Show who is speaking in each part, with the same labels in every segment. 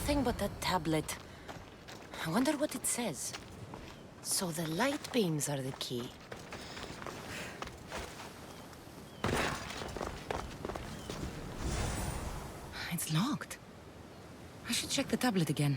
Speaker 1: nothing but that tablet. I wonder what it says. So the light beams are the key. It's locked. I should check the tablet again.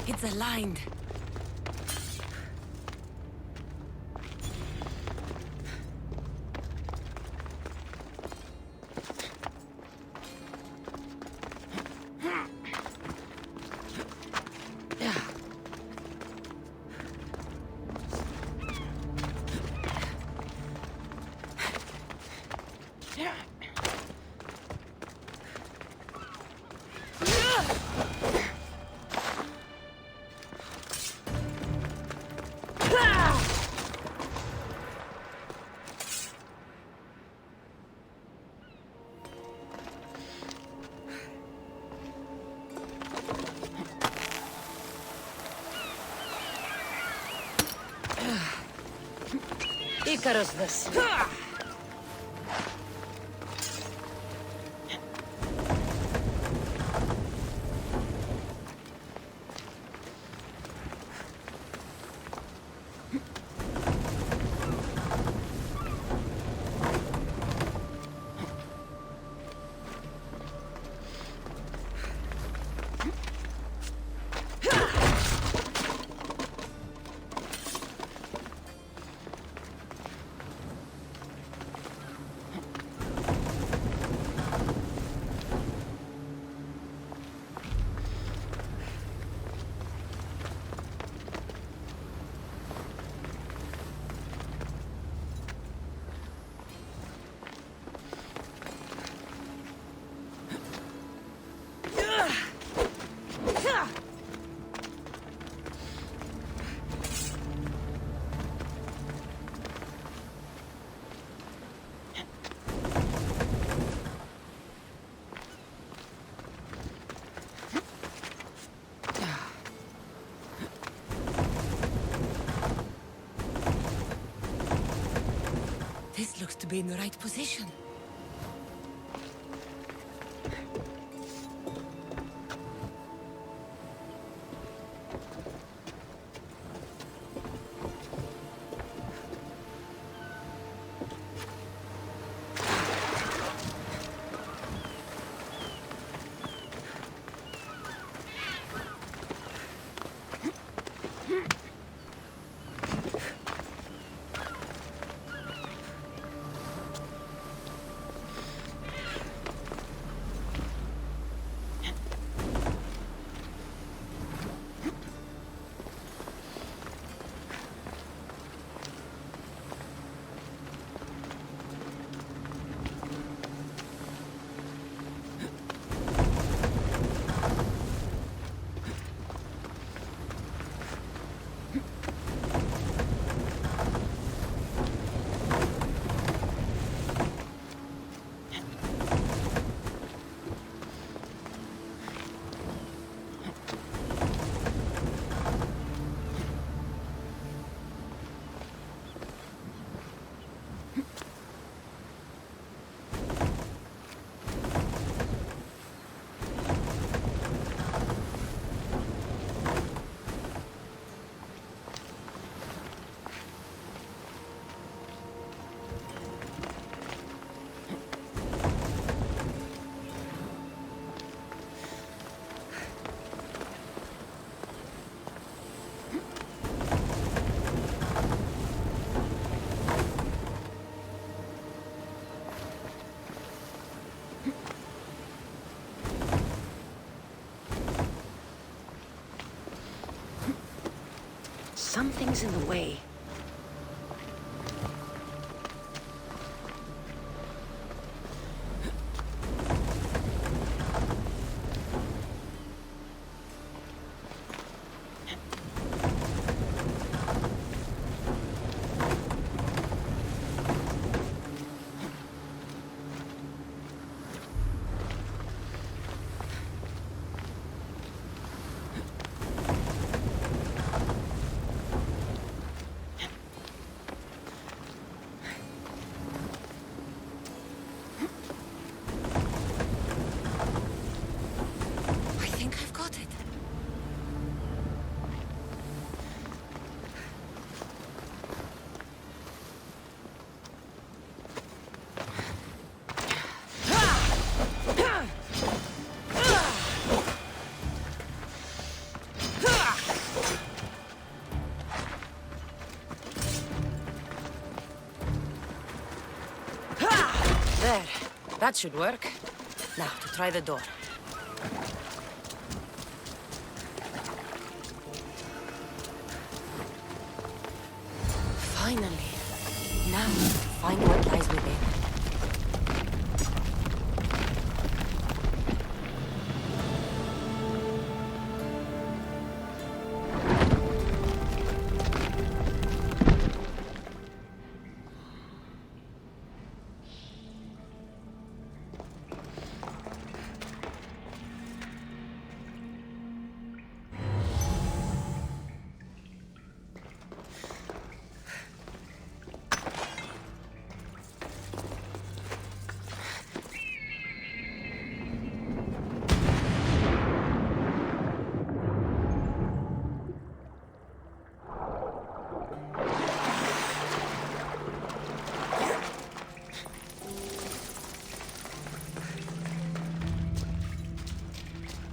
Speaker 1: It's aligned. Icarus this. This looks to be in the right position. Something's in the way. That should work. Now, to try the door. Finally. Now, find what lies within.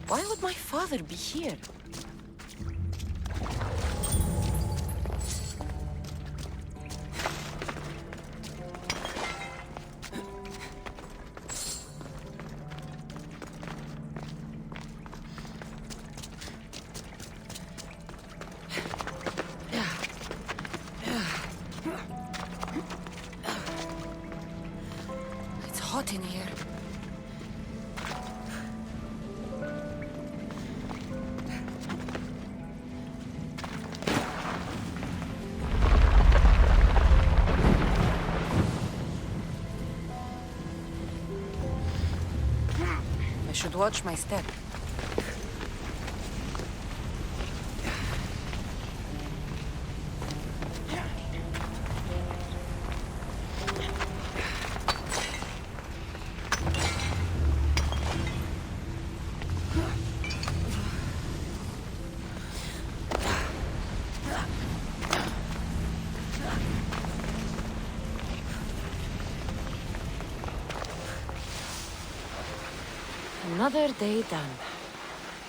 Speaker 1: Why would my father be here? It's hot in here. I should watch my step. Another day done.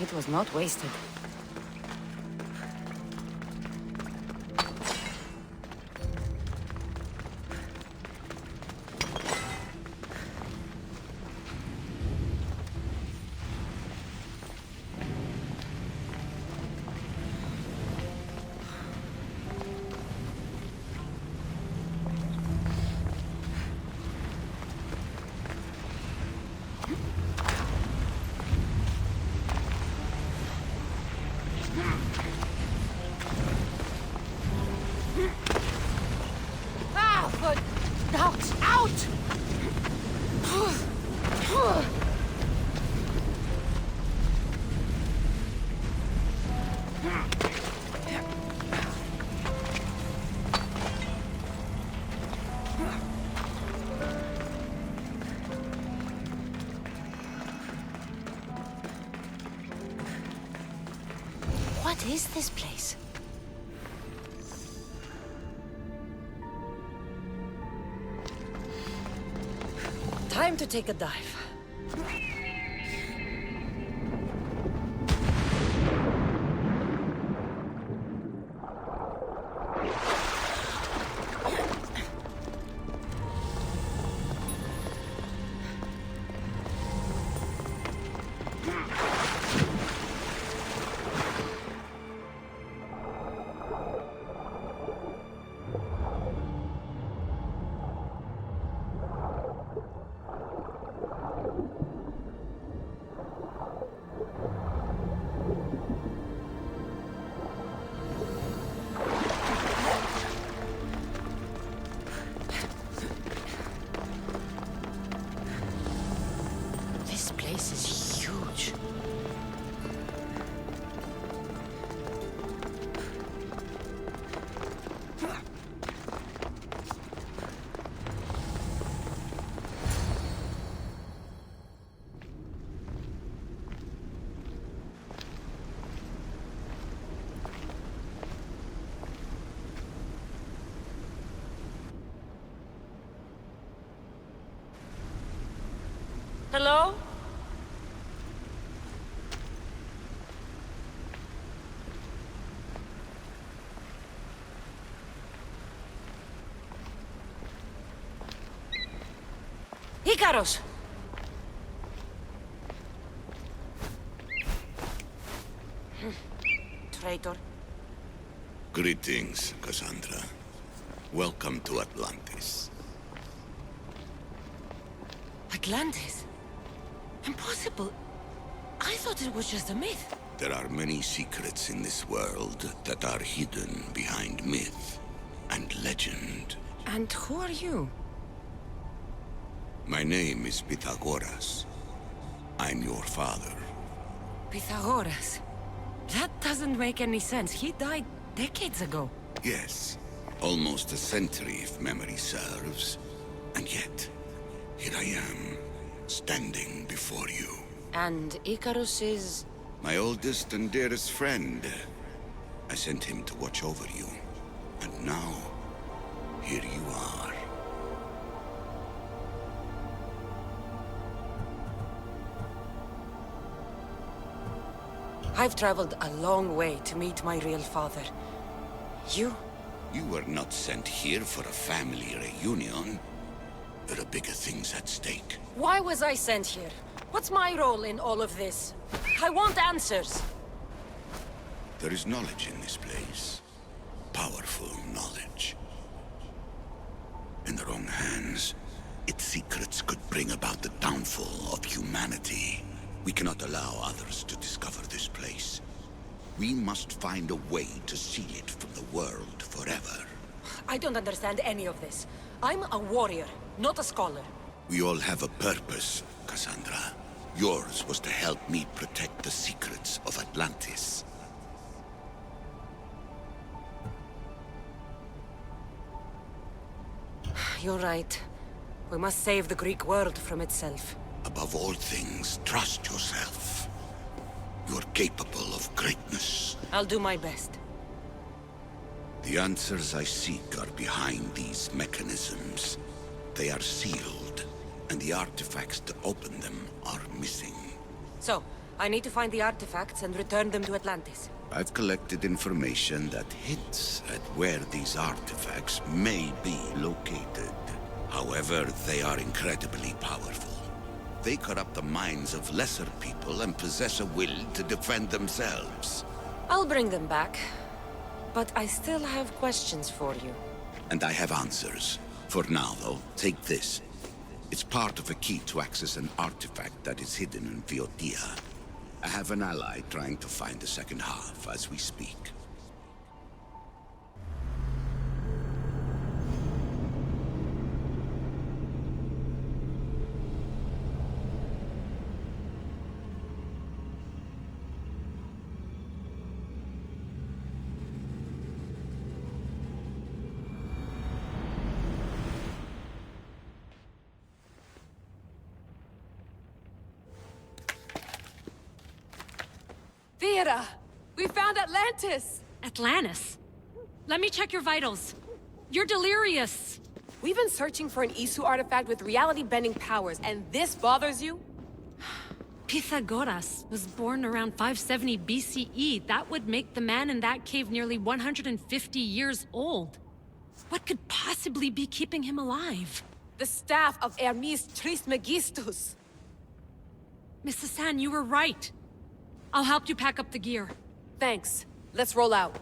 Speaker 1: It was not wasted. Out! What is this place? Time to take a dive. This place is huge. Hello? Ikaros! traitor.
Speaker 2: Greetings, Cassandra. Welcome to Atlantis.
Speaker 1: Atlantis? Impossible. I thought it was just a myth.
Speaker 2: There are many secrets in this world that are hidden behind myth and legend.
Speaker 1: And who are you?
Speaker 2: My name is Pythagoras. I'm your father.
Speaker 1: Pythagoras? That doesn't make any sense. He died decades ago.
Speaker 2: Yes, almost a century if memory serves. And yet, here I am, standing before you.
Speaker 1: And Icarus is...
Speaker 2: My oldest and dearest friend. I sent him to watch over you. And now, here you are.
Speaker 1: I've traveled a long way to meet my real father. You?
Speaker 2: You were not sent here for a family reunion. There are bigger things at stake.
Speaker 1: Why was I sent here? What's my role in all of this? I want answers.
Speaker 2: There is knowledge in this place. Powerful knowledge. In the wrong hands, its secrets could bring about the downfall of humanity. We cannot allow others to discover this place. We must find a way to seal it from the world forever.
Speaker 1: I don't understand any of this. I'm a warrior, not a scholar.
Speaker 2: We all have a purpose, Cassandra. Yours was to help me protect the secrets of Atlantis.
Speaker 1: You're right. We must save the Greek world from itself.
Speaker 2: Above all things, trust yourself. You're capable of greatness.
Speaker 1: I'll do my best.
Speaker 2: The answers I seek are behind these mechanisms. They are sealed, and the artifacts to open them are missing.
Speaker 1: So, I need to find the artifacts and return them to Atlantis.
Speaker 2: I've collected information that hints at where these artifacts may be located. However, they are incredibly powerful. They corrupt the minds of lesser people and possess a will to defend themselves.
Speaker 1: I'll bring them back. But I still have questions for you.
Speaker 2: And I have answers. For now, though, take this. It's part of a key to access an artifact that is hidden in Viotia. I have an ally trying to find the second half as we speak.
Speaker 3: Theata! We found Atlantis!
Speaker 4: Atlantis? Let me check your vitals. You're delirious.
Speaker 3: We've been searching for an Isu artifact with reality-bending powers, and this bothers you?
Speaker 4: Pythagoras was born around 570 BCE. That would make the man in that cave nearly 150 years old. What could possibly be keeping him alive?
Speaker 3: The staff of Hermes Trismegistus!
Speaker 4: Mrs. San, you were right. I'll help you pack up the gear.
Speaker 3: Thanks. Let's roll out.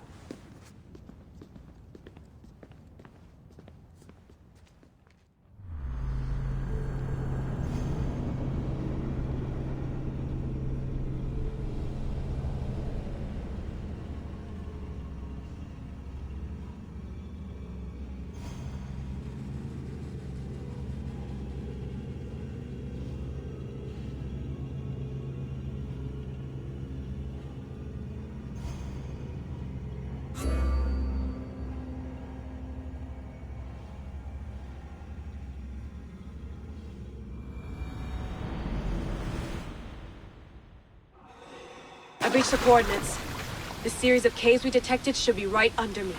Speaker 3: I've reached the coordinates. The series of caves we detected should be right under me.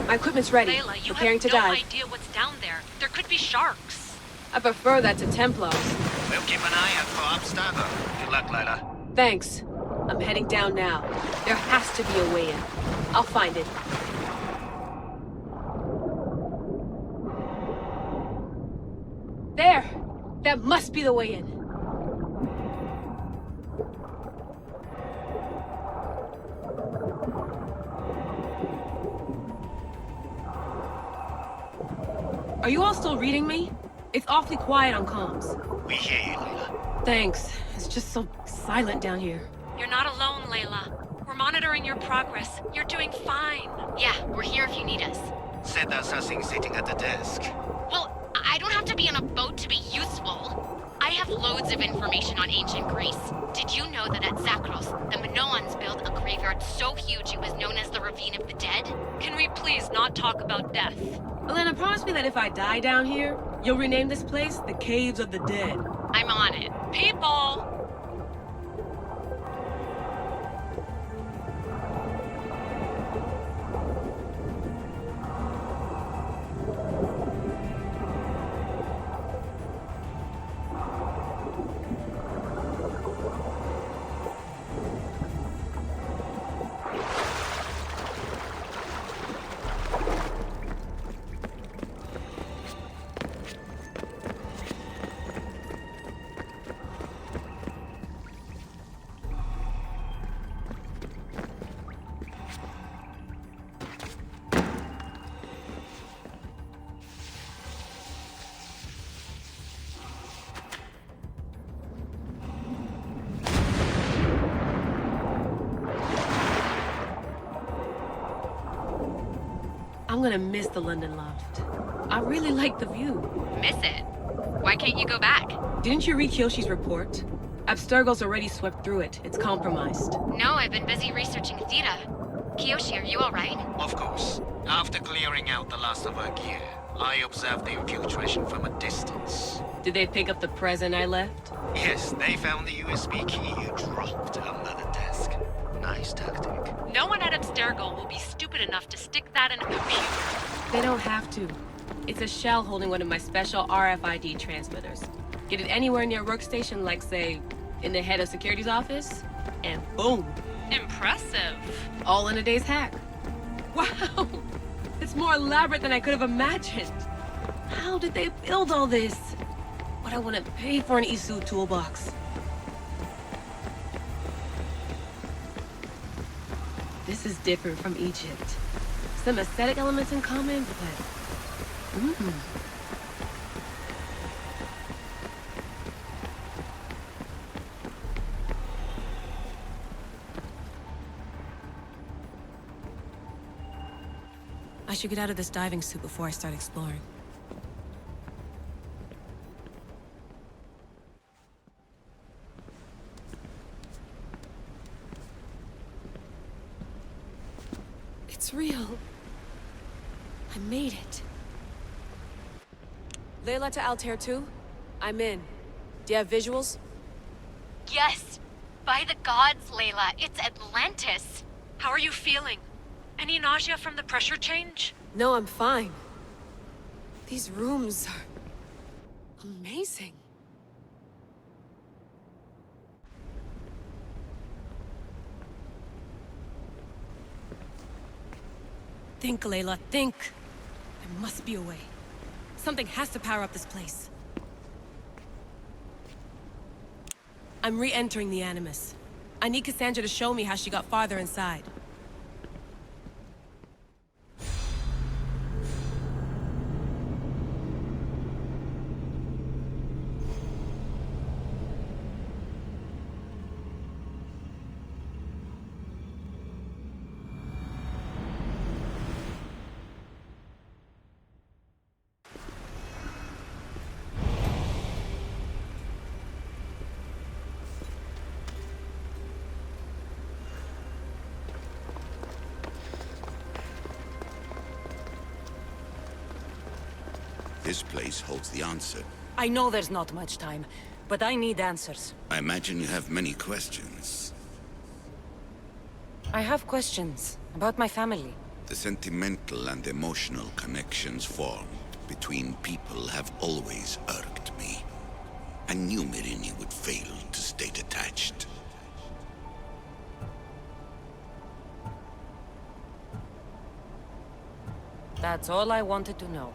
Speaker 3: My equipment's ready,
Speaker 4: Layla, you
Speaker 3: preparing
Speaker 4: have
Speaker 3: to
Speaker 4: no
Speaker 3: dive.
Speaker 4: idea what's down there. There could be sharks.
Speaker 3: I prefer that to Templos.
Speaker 5: We'll keep an eye out for Obstacle. Good luck, Layla.
Speaker 3: Thanks. I'm heading down now. There has to be a way in. I'll find it. There! That must be the way in. Are you all still reading me? It's awfully quiet on comms.
Speaker 5: We hear you, Layla.
Speaker 3: Thanks. It's just so silent down here.
Speaker 4: You're not alone, Layla. We're monitoring your progress. You're doing fine.
Speaker 1: Yeah, we're here if you need us.
Speaker 5: Said that's something sitting at the desk.
Speaker 6: Well, I don't have to be on a boat to be useful. I have loads of information on ancient Greece. Did you know that at Zakros, the Minoans built a graveyard so huge it was known as the Ravine of the Dead?
Speaker 4: Can we please not talk about death?
Speaker 3: Elena, promise me that if I die down here, you'll rename this place the Caves of the Dead.
Speaker 6: I'm on it.
Speaker 4: People!
Speaker 3: I'm gonna miss the London loft. I really like the view.
Speaker 6: Miss it. Why can't you go back?
Speaker 3: Didn't you read Kyoshi's report? Abstergo's already swept through it. It's compromised.
Speaker 6: No, I've been busy researching Theta. Kiyoshi, are you alright?
Speaker 5: Of course. After clearing out the last of her gear, I observed the infiltration from a distance.
Speaker 3: Did they pick up the present I left?
Speaker 5: Yes, they found the USB key you dropped under the desk. Nice tactic.
Speaker 4: No one at Abstergo will be stupid enough to stick that in a computer.
Speaker 3: They don't have to. It's a shell holding one of my special RFID transmitters. Get it anywhere near a workstation, like, say, in the head of security's office, and boom.
Speaker 4: Impressive.
Speaker 3: All in a day's hack. Wow! It's more elaborate than I could have imagined. How did they build all this? What I wouldn't pay for an Isu toolbox. This is different from Egypt. Some aesthetic elements in common, but... I should get out of this diving suit before I start exploring. It's real. I made it. Layla to Altair 2? I'm in. Do you have visuals?
Speaker 6: Yes! By the gods, Layla, it's Atlantis!
Speaker 4: How are you feeling? Any nausea from the pressure change?
Speaker 3: No, I'm fine. These rooms are... amazing. Think, Layla, think. There must be a way. Something has to power up this place. I'm re-entering the Animus. I need Cassandra to show me how she got farther inside.
Speaker 2: This place holds the answer.
Speaker 1: I know there's not much time, but I need answers.
Speaker 2: I imagine you have many questions.
Speaker 1: I have questions about my family.
Speaker 2: The sentimental and emotional connections formed between people have always irked me. I knew Myrini would fail to stay detached.
Speaker 1: That's all I wanted to know.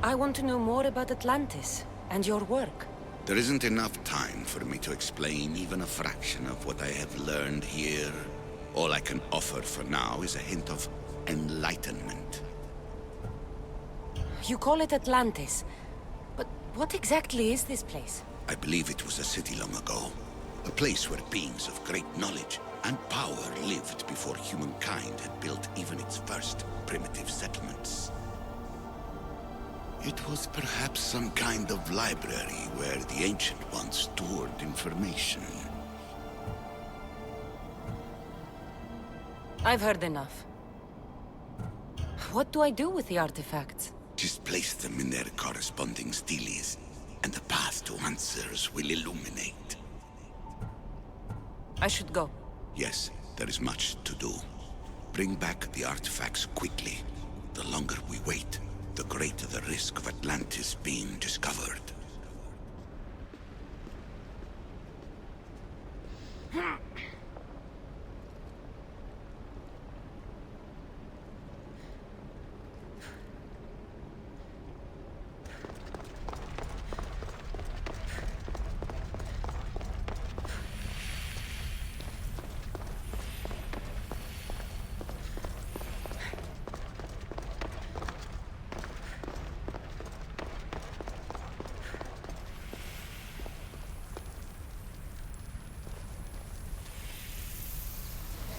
Speaker 1: I want to know more about Atlantis and your work.
Speaker 2: There isn't enough time for me to explain even a fraction of what I have learned here. All I can offer for now is a hint of enlightenment.
Speaker 1: You call it Atlantis. But what exactly is this place?
Speaker 2: I believe it was a city long ago. A place where beings of great knowledge and power lived before humankind had built even its first primitive settlements. It was perhaps some kind of library where the Ancient Ones stored information.
Speaker 1: I've heard enough. What do I do with the artifacts?
Speaker 2: Just place them in their corresponding steles, and the path to answers will illuminate.
Speaker 1: I should go.
Speaker 2: Yes, there is much to do. Bring back the artifacts quickly. The longer we wait, the greater the risk of Atlantis being discovered.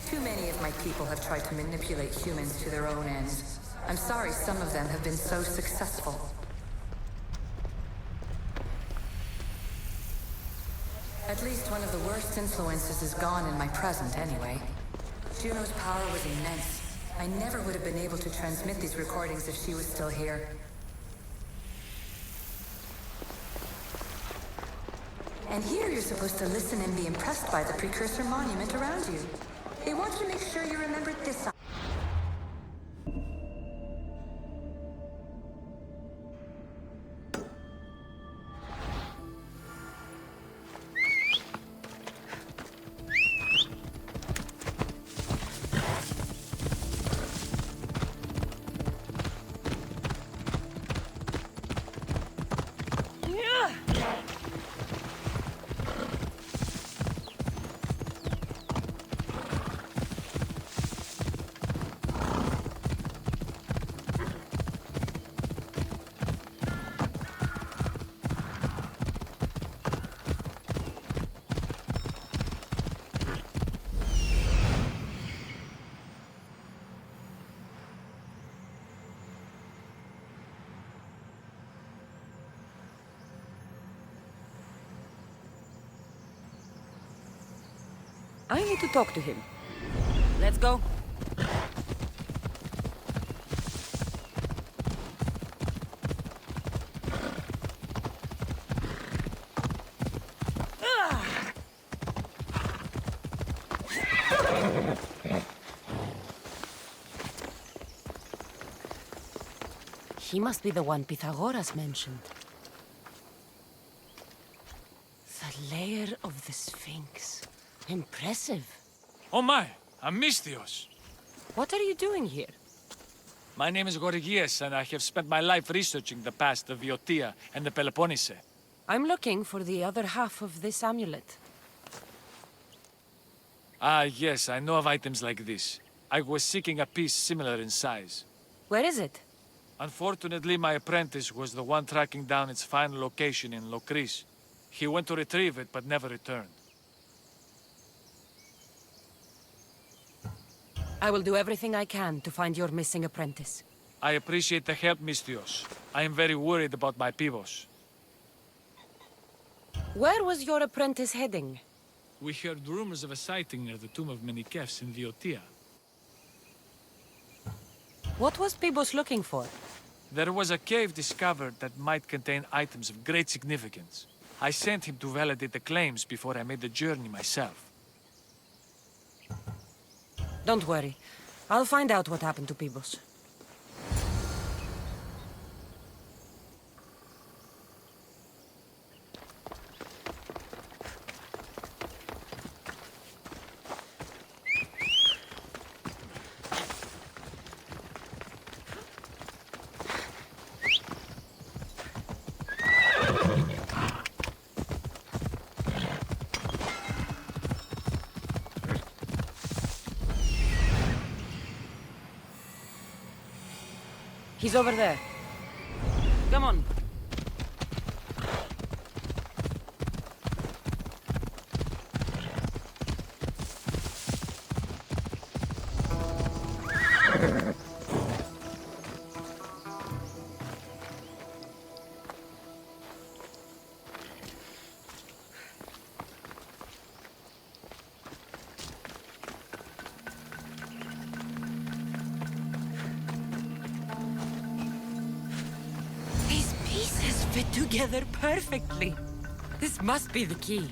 Speaker 7: Too many of my people have tried to manipulate humans to their own ends. I'm sorry some of them have been so successful. At least one of the worst influences is gone in my present, anyway. Juno's power was immense. I never would have been able to transmit these recordings if she was still here. And here you're supposed to listen and be impressed by the precursor monument around you. They want to make sure you remember this.
Speaker 1: I need to talk to him. Let's go. He must be the one Pythagoras mentioned. The lair of the Sphinx. Impressive.
Speaker 8: Oh my, Amistios!
Speaker 1: What are you doing here?
Speaker 8: My name is Gorgias, and I have spent my life researching the past of Viotia and the Peloponnese.
Speaker 1: I'm looking for the other half of this amulet.
Speaker 8: Ah, yes, I know of items like this. I was seeking a piece similar in size.
Speaker 1: Where is it?
Speaker 8: Unfortunately, my apprentice was the one tracking down its final location in Locris. He went to retrieve it, but never returned.
Speaker 1: I will do everything I can to find your missing apprentice.
Speaker 8: I appreciate the help, Mistios. I am very worried about my pivos.
Speaker 1: Where was your apprentice heading?
Speaker 8: We heard rumors of a sighting near the tomb of Menikefs in Viotia.
Speaker 1: What was Pibos looking for?
Speaker 8: There was a cave discovered that might contain items of great significance. I sent him to validate the claims before I made the journey myself.
Speaker 1: Don't worry. I'll find out what happened to Pibos. He's over there. Come on. These pieces fit together perfectly. This must be the key.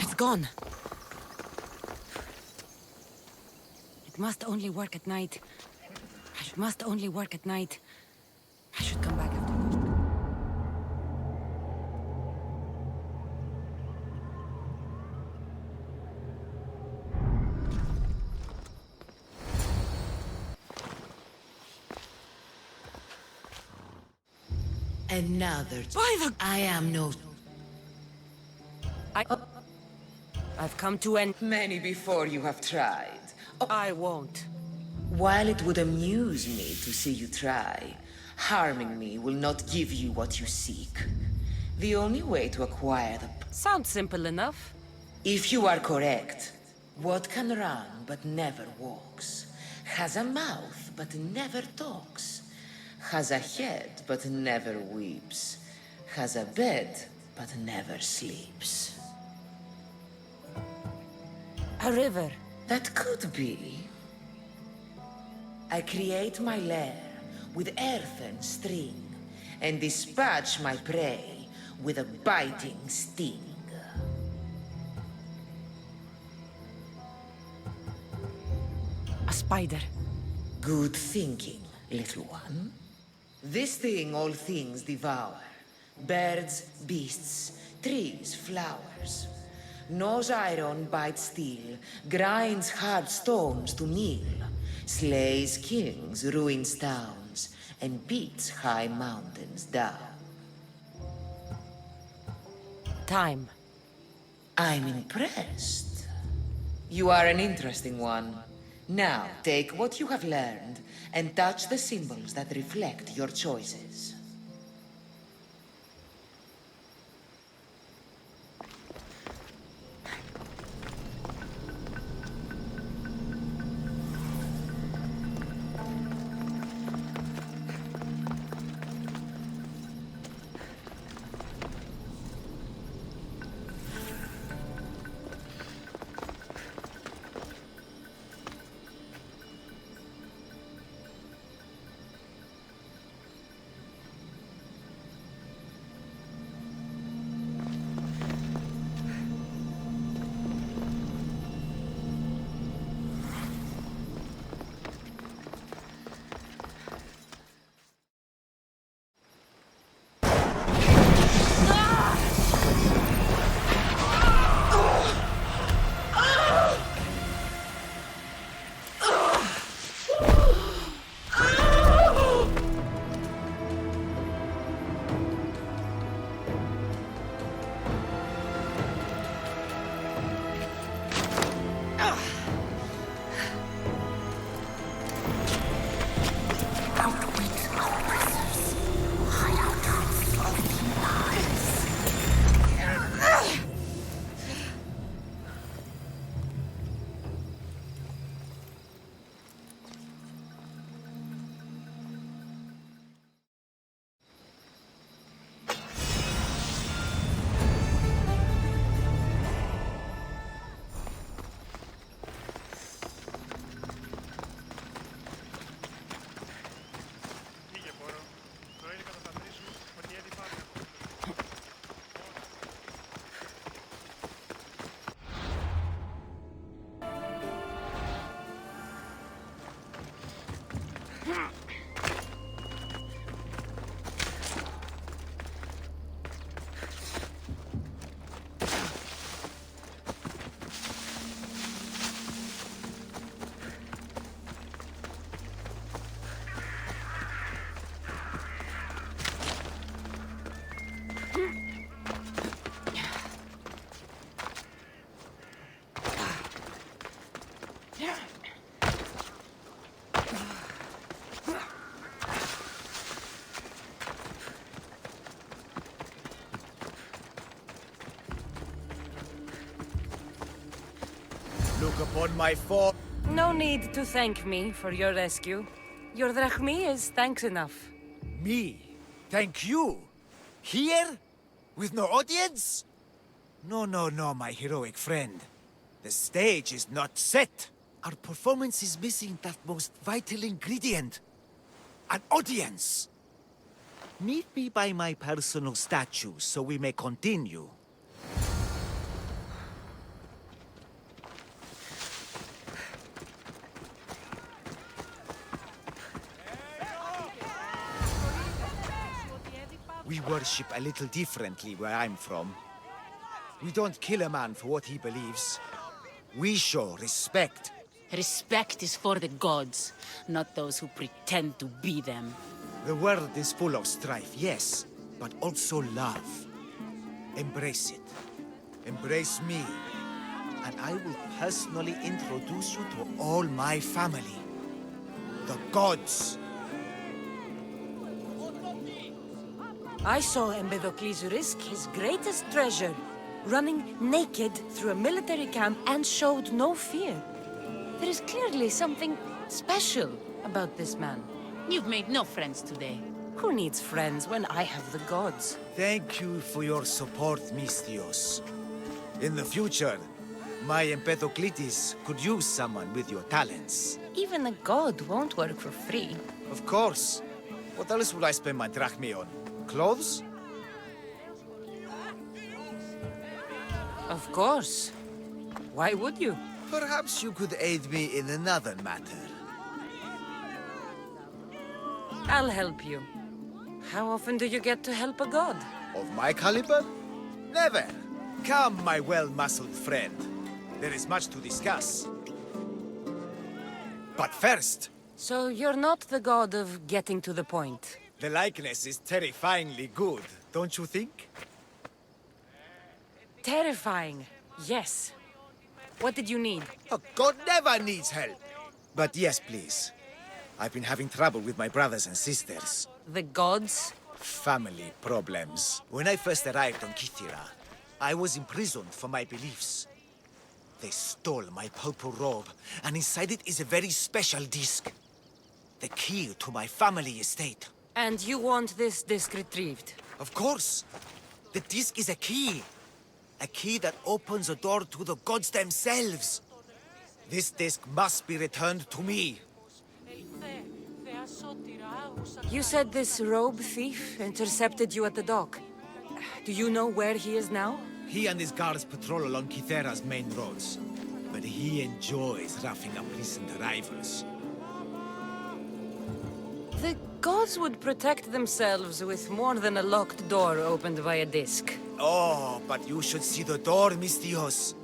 Speaker 1: It's gone. It must only work at night. Must only work at night. I should come back after dark.
Speaker 9: Another.
Speaker 1: By the...
Speaker 9: I am no.
Speaker 1: I've come to end...
Speaker 9: Many before you have tried.
Speaker 1: I won't.
Speaker 9: While it would amuse me to see you try, harming me will not give you what you seek. The only way to acquire the...
Speaker 1: Sounds simple enough.
Speaker 9: If you are correct, what can run but never walks, has a mouth but never talks, has a head but never weeps, has a bed but never sleeps.
Speaker 1: A river.
Speaker 9: That could be. I create my lair with earthen string, and dispatch my prey with a biting sting.
Speaker 1: A spider.
Speaker 9: Good thinking, little one. This thing all things devour. Birds, beasts, trees, flowers. Gnaws iron, bites steel, grinds hard stones to meal, slays kings, ruins towns, and beats high mountains down.
Speaker 1: Time.
Speaker 9: I'm impressed. You are an interesting one. Now, take what you have learned and touch the symbols that reflect your choices.
Speaker 10: look upon my fall.
Speaker 1: No need to thank me for your rescue. Your drachmi is thanks enough.
Speaker 10: Me? Thank you? Here? With no audience? No, no, no, my heroic friend. The stage is not set. Our performance is missing that most vital ingredient. An audience. Meet me by my personal statue so we may continue. We worship a little differently where I'm from. We don't kill a man for what he believes. We show respect.
Speaker 11: Respect is for the gods, not those who pretend to be them.
Speaker 10: The world is full of strife, yes, but also love. Embrace it. Embrace me. And I will personally introduce you to all my family. The gods.
Speaker 1: I saw Empedocles risk his greatest treasure, running naked through a military camp and showed no fear. There is clearly something special about this man.
Speaker 11: You've made no friends today.
Speaker 1: Who needs friends when I have the gods?
Speaker 10: Thank you for your support, Mystios. In the future, my Empedocles could use someone with your talents.
Speaker 1: Even a god won't work for free.
Speaker 10: Of course. What else would I spend my drachmi on? Clothes?
Speaker 1: Of course. Why would you?
Speaker 10: Perhaps you could aid me in another matter.
Speaker 1: I'll help you. How often do you get to help a god?
Speaker 10: Of my caliber? Never. Come, my well-muscled friend. There is much to discuss. But first...
Speaker 1: So you're not the god of getting to the point?
Speaker 10: The likeness is terrifyingly good, don't you think?
Speaker 1: Terrifying, yes. What did you need?
Speaker 10: A god never needs help. But yes, please. I've been having trouble with my brothers and sisters.
Speaker 1: The gods?
Speaker 10: Family problems. When I first arrived on Kythera, I was imprisoned for my beliefs. They stole my purple robe, and inside it is a very special disc. The key to my family estate.
Speaker 1: And you want this disc retrieved?
Speaker 10: Of course. The disc is a key. A key that opens a door to the gods themselves. This disc must be returned to me.
Speaker 1: You said this robe thief intercepted you at the dock. Do you know where he is now?
Speaker 10: He and his guards patrol along Kythera's main roads. But he enjoys roughing up recent arrivals.
Speaker 1: The gods would protect themselves with more than a locked door opened by a disc.
Speaker 10: Oh, but you should see the door, Mystios.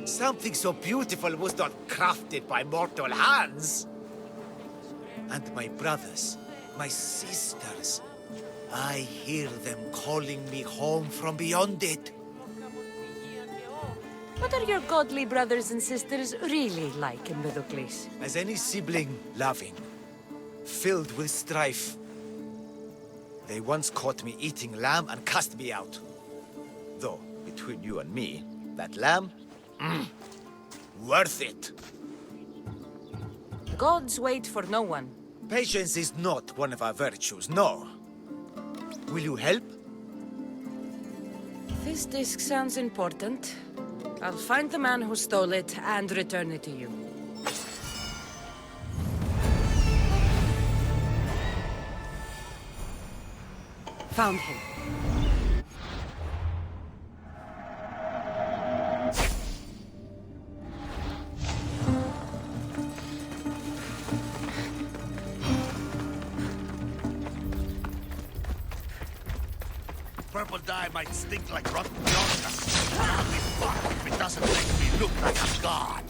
Speaker 10: Something so beautiful was not crafted by mortal hands. And my brothers, my sisters, I hear them calling me home from beyond it.
Speaker 1: What are your godly brothers and sisters really like, Empedocles?
Speaker 10: As any sibling, loving, filled with strife. They once caught me eating lamb and cast me out. Though, between you and me, that lamb, worth it.
Speaker 1: Gods wait for no one.
Speaker 10: Patience is not one of our virtues, no. Will you help?
Speaker 1: This disc sounds important. I'll find the man who stole it and return it to you. Found him.
Speaker 2: Purple dye might stink like rotten yonka. I'll be fucked if it doesn't make me look like a god.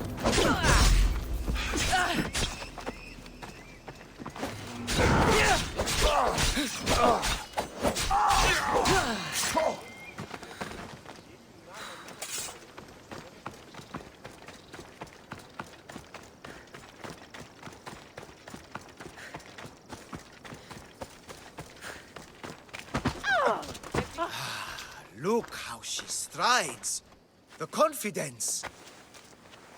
Speaker 10: Look how she strides. The confidence.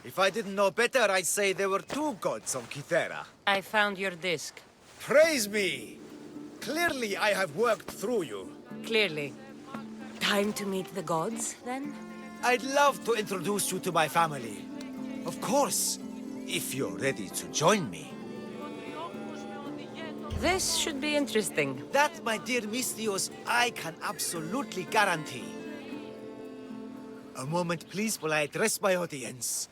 Speaker 10: If I didn't know better, I'd say there were two gods on Kythera.
Speaker 1: I found your disc.
Speaker 10: Praise me! Clearly I have worked through you.
Speaker 1: Clearly. Time to meet the gods, then?
Speaker 10: I'd love to introduce you to my family. Of course, if you're ready to join me.
Speaker 1: This should be interesting.
Speaker 10: That, my dear Mystios, I can absolutely guarantee. A moment, please, while I address my audience.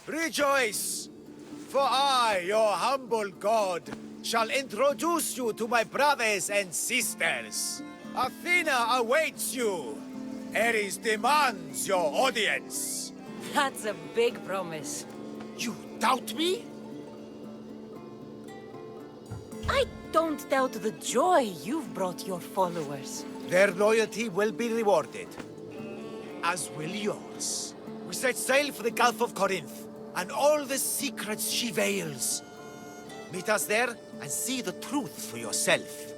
Speaker 10: Rejoice! For I, your humble god, shall introduce you to my brothers and sisters. Athena awaits you. Ares demands your audience.
Speaker 1: That's a big promise.
Speaker 10: You doubt me?
Speaker 1: I don't doubt the joy you've brought your followers.
Speaker 10: Their loyalty will be rewarded. As will yours. We set sail for the Gulf of Corinth, and all the secrets she veils. Meet us there, and see the truth for yourself.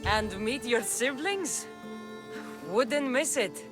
Speaker 1: And meet your siblings? Wouldn't miss it.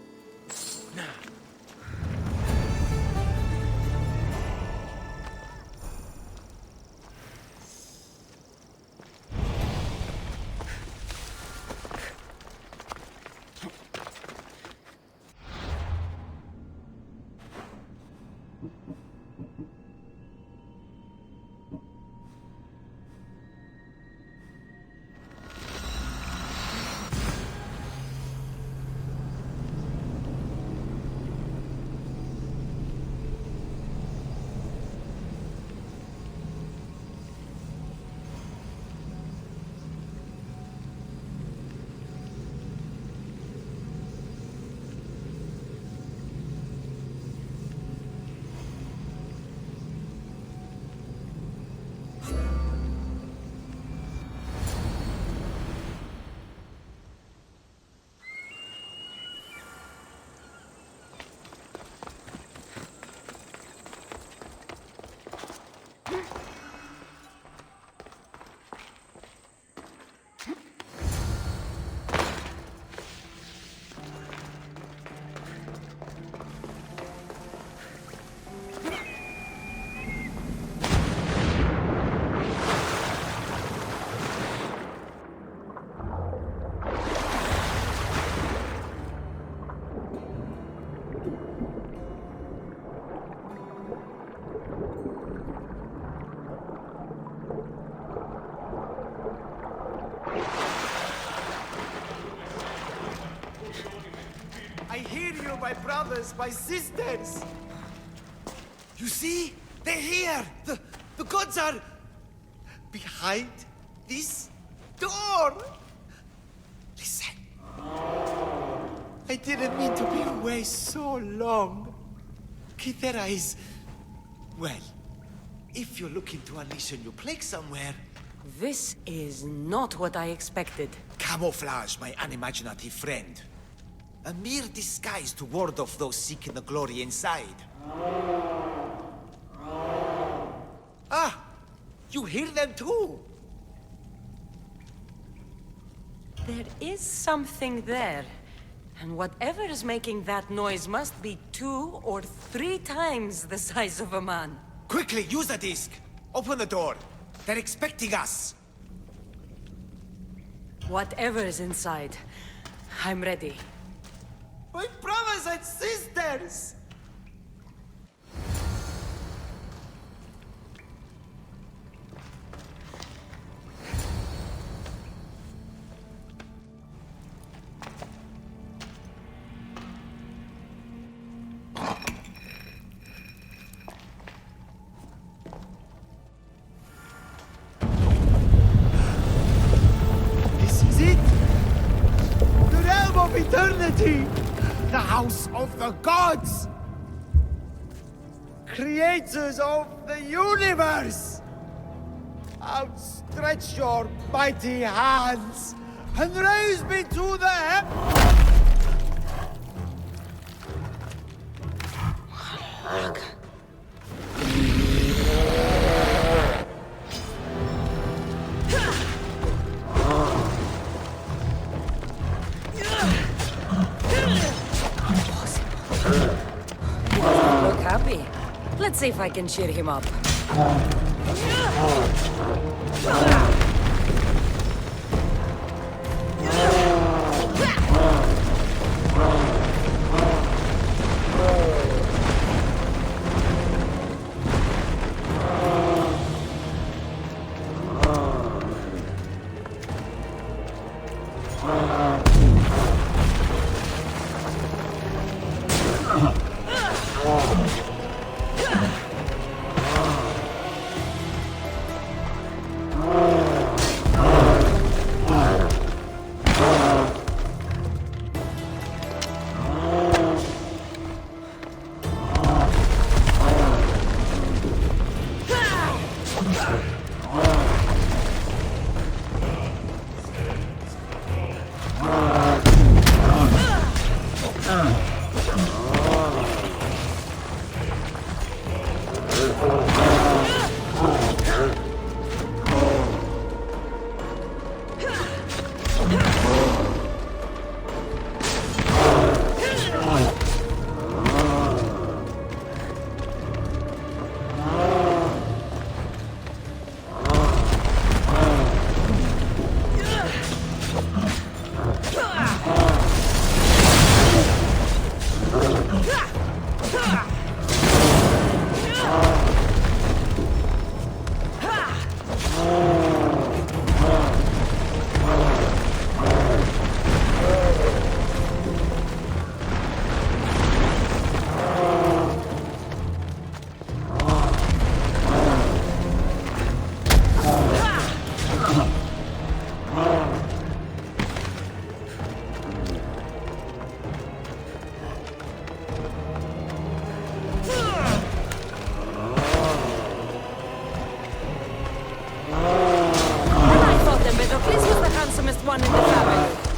Speaker 10: I hear you, my brothers, my sisters! You see? They're here! The gods are... behind this door! Listen. I didn't mean to be away so long. Kythera is... well, if you're looking to unleash a new plague somewhere...
Speaker 1: This is not what I expected.
Speaker 10: Camouflage, my unimaginative friend. A mere disguise to ward off those seeking the glory inside. Ah! You hear them too!
Speaker 1: There is something there. And whatever is making that noise must be 2 or 3 times the size of a man.
Speaker 10: Quickly, use the disc! Open the door. They're expecting us.
Speaker 1: Whatever is inside, I'm ready.
Speaker 10: My brothers and sisters! This is it! The realm of eternity! The house of the gods! Creators of the universe! Outstretch your mighty hands and raise me to the
Speaker 1: see if I can cheer him up. One in the family.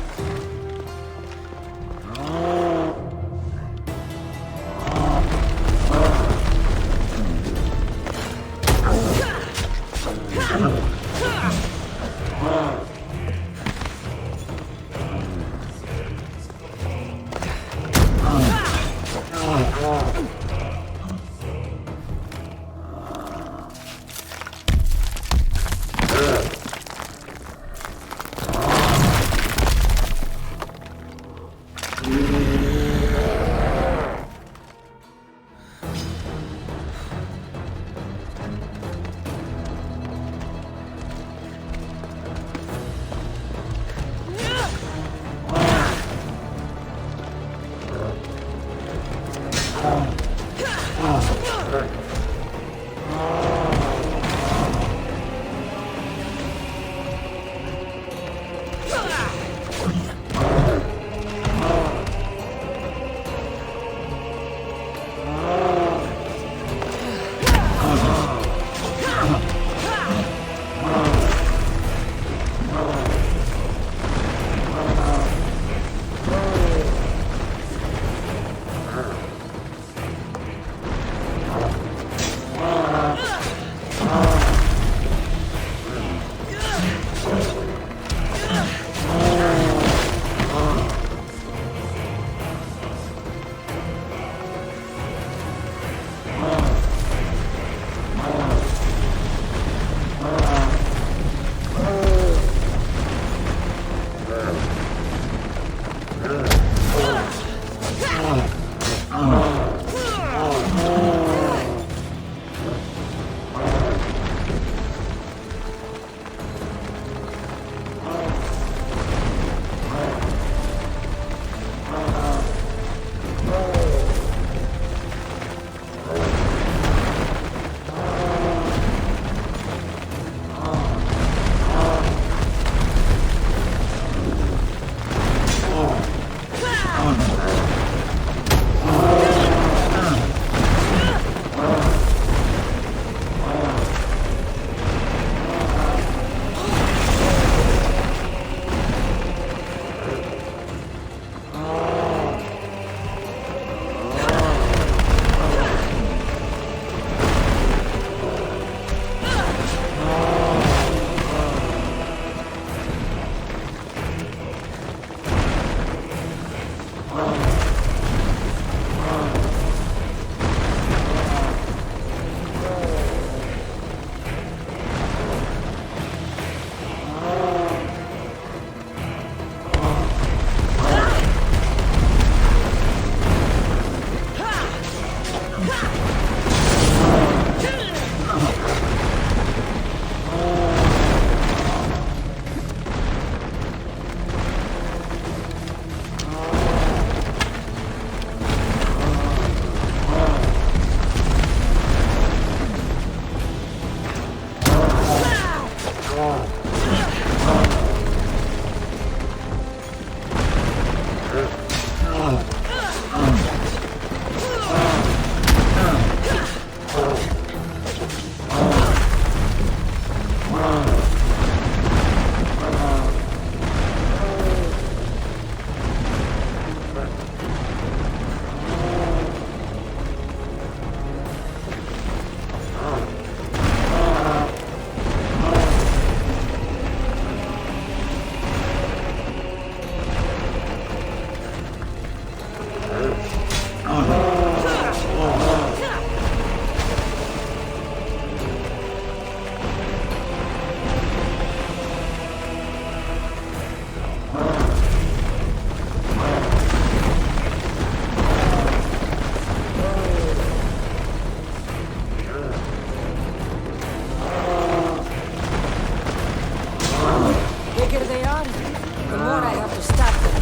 Speaker 1: bigger they are, the more I have to stop them.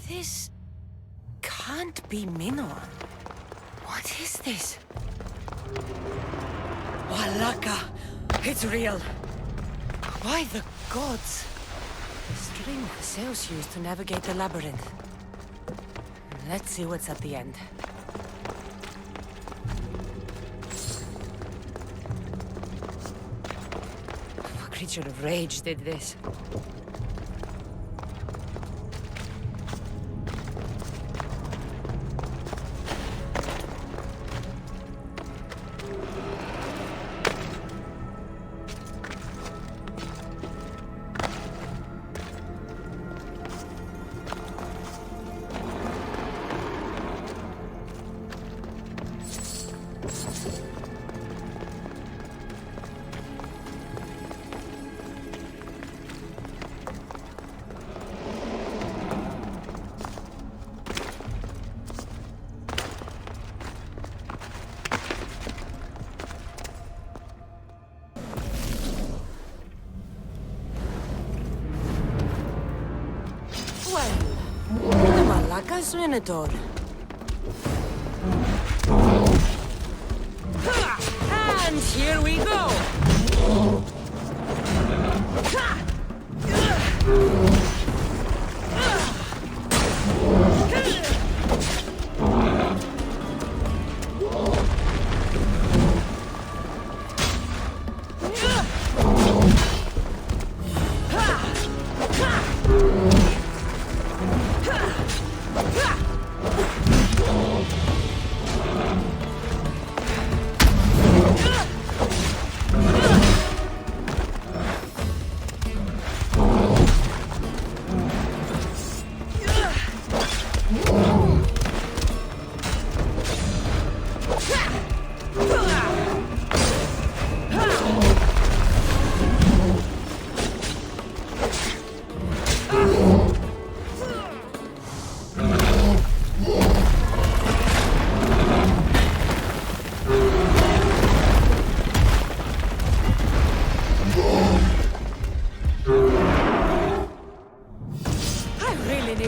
Speaker 1: This can't be Minoan. What is this? Walaka! It's real! By the gods! The string the sails used to navigate the labyrinth. Let's see what's at the end. What creature of rage did this? The Malaka's Minotaur. And here we go!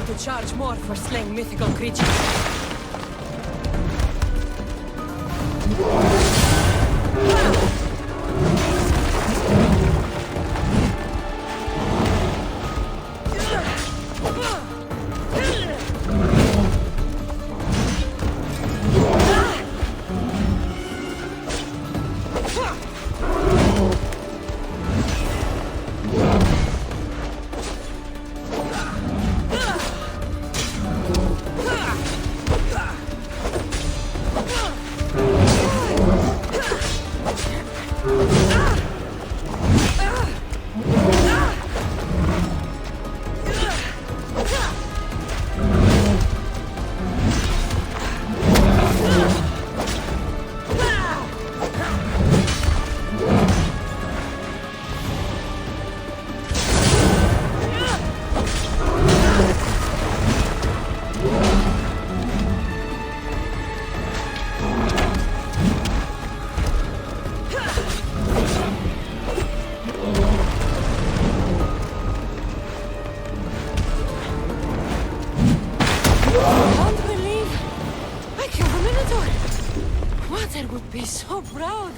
Speaker 1: me to charge more for slaying mythical creatures. Be so proud.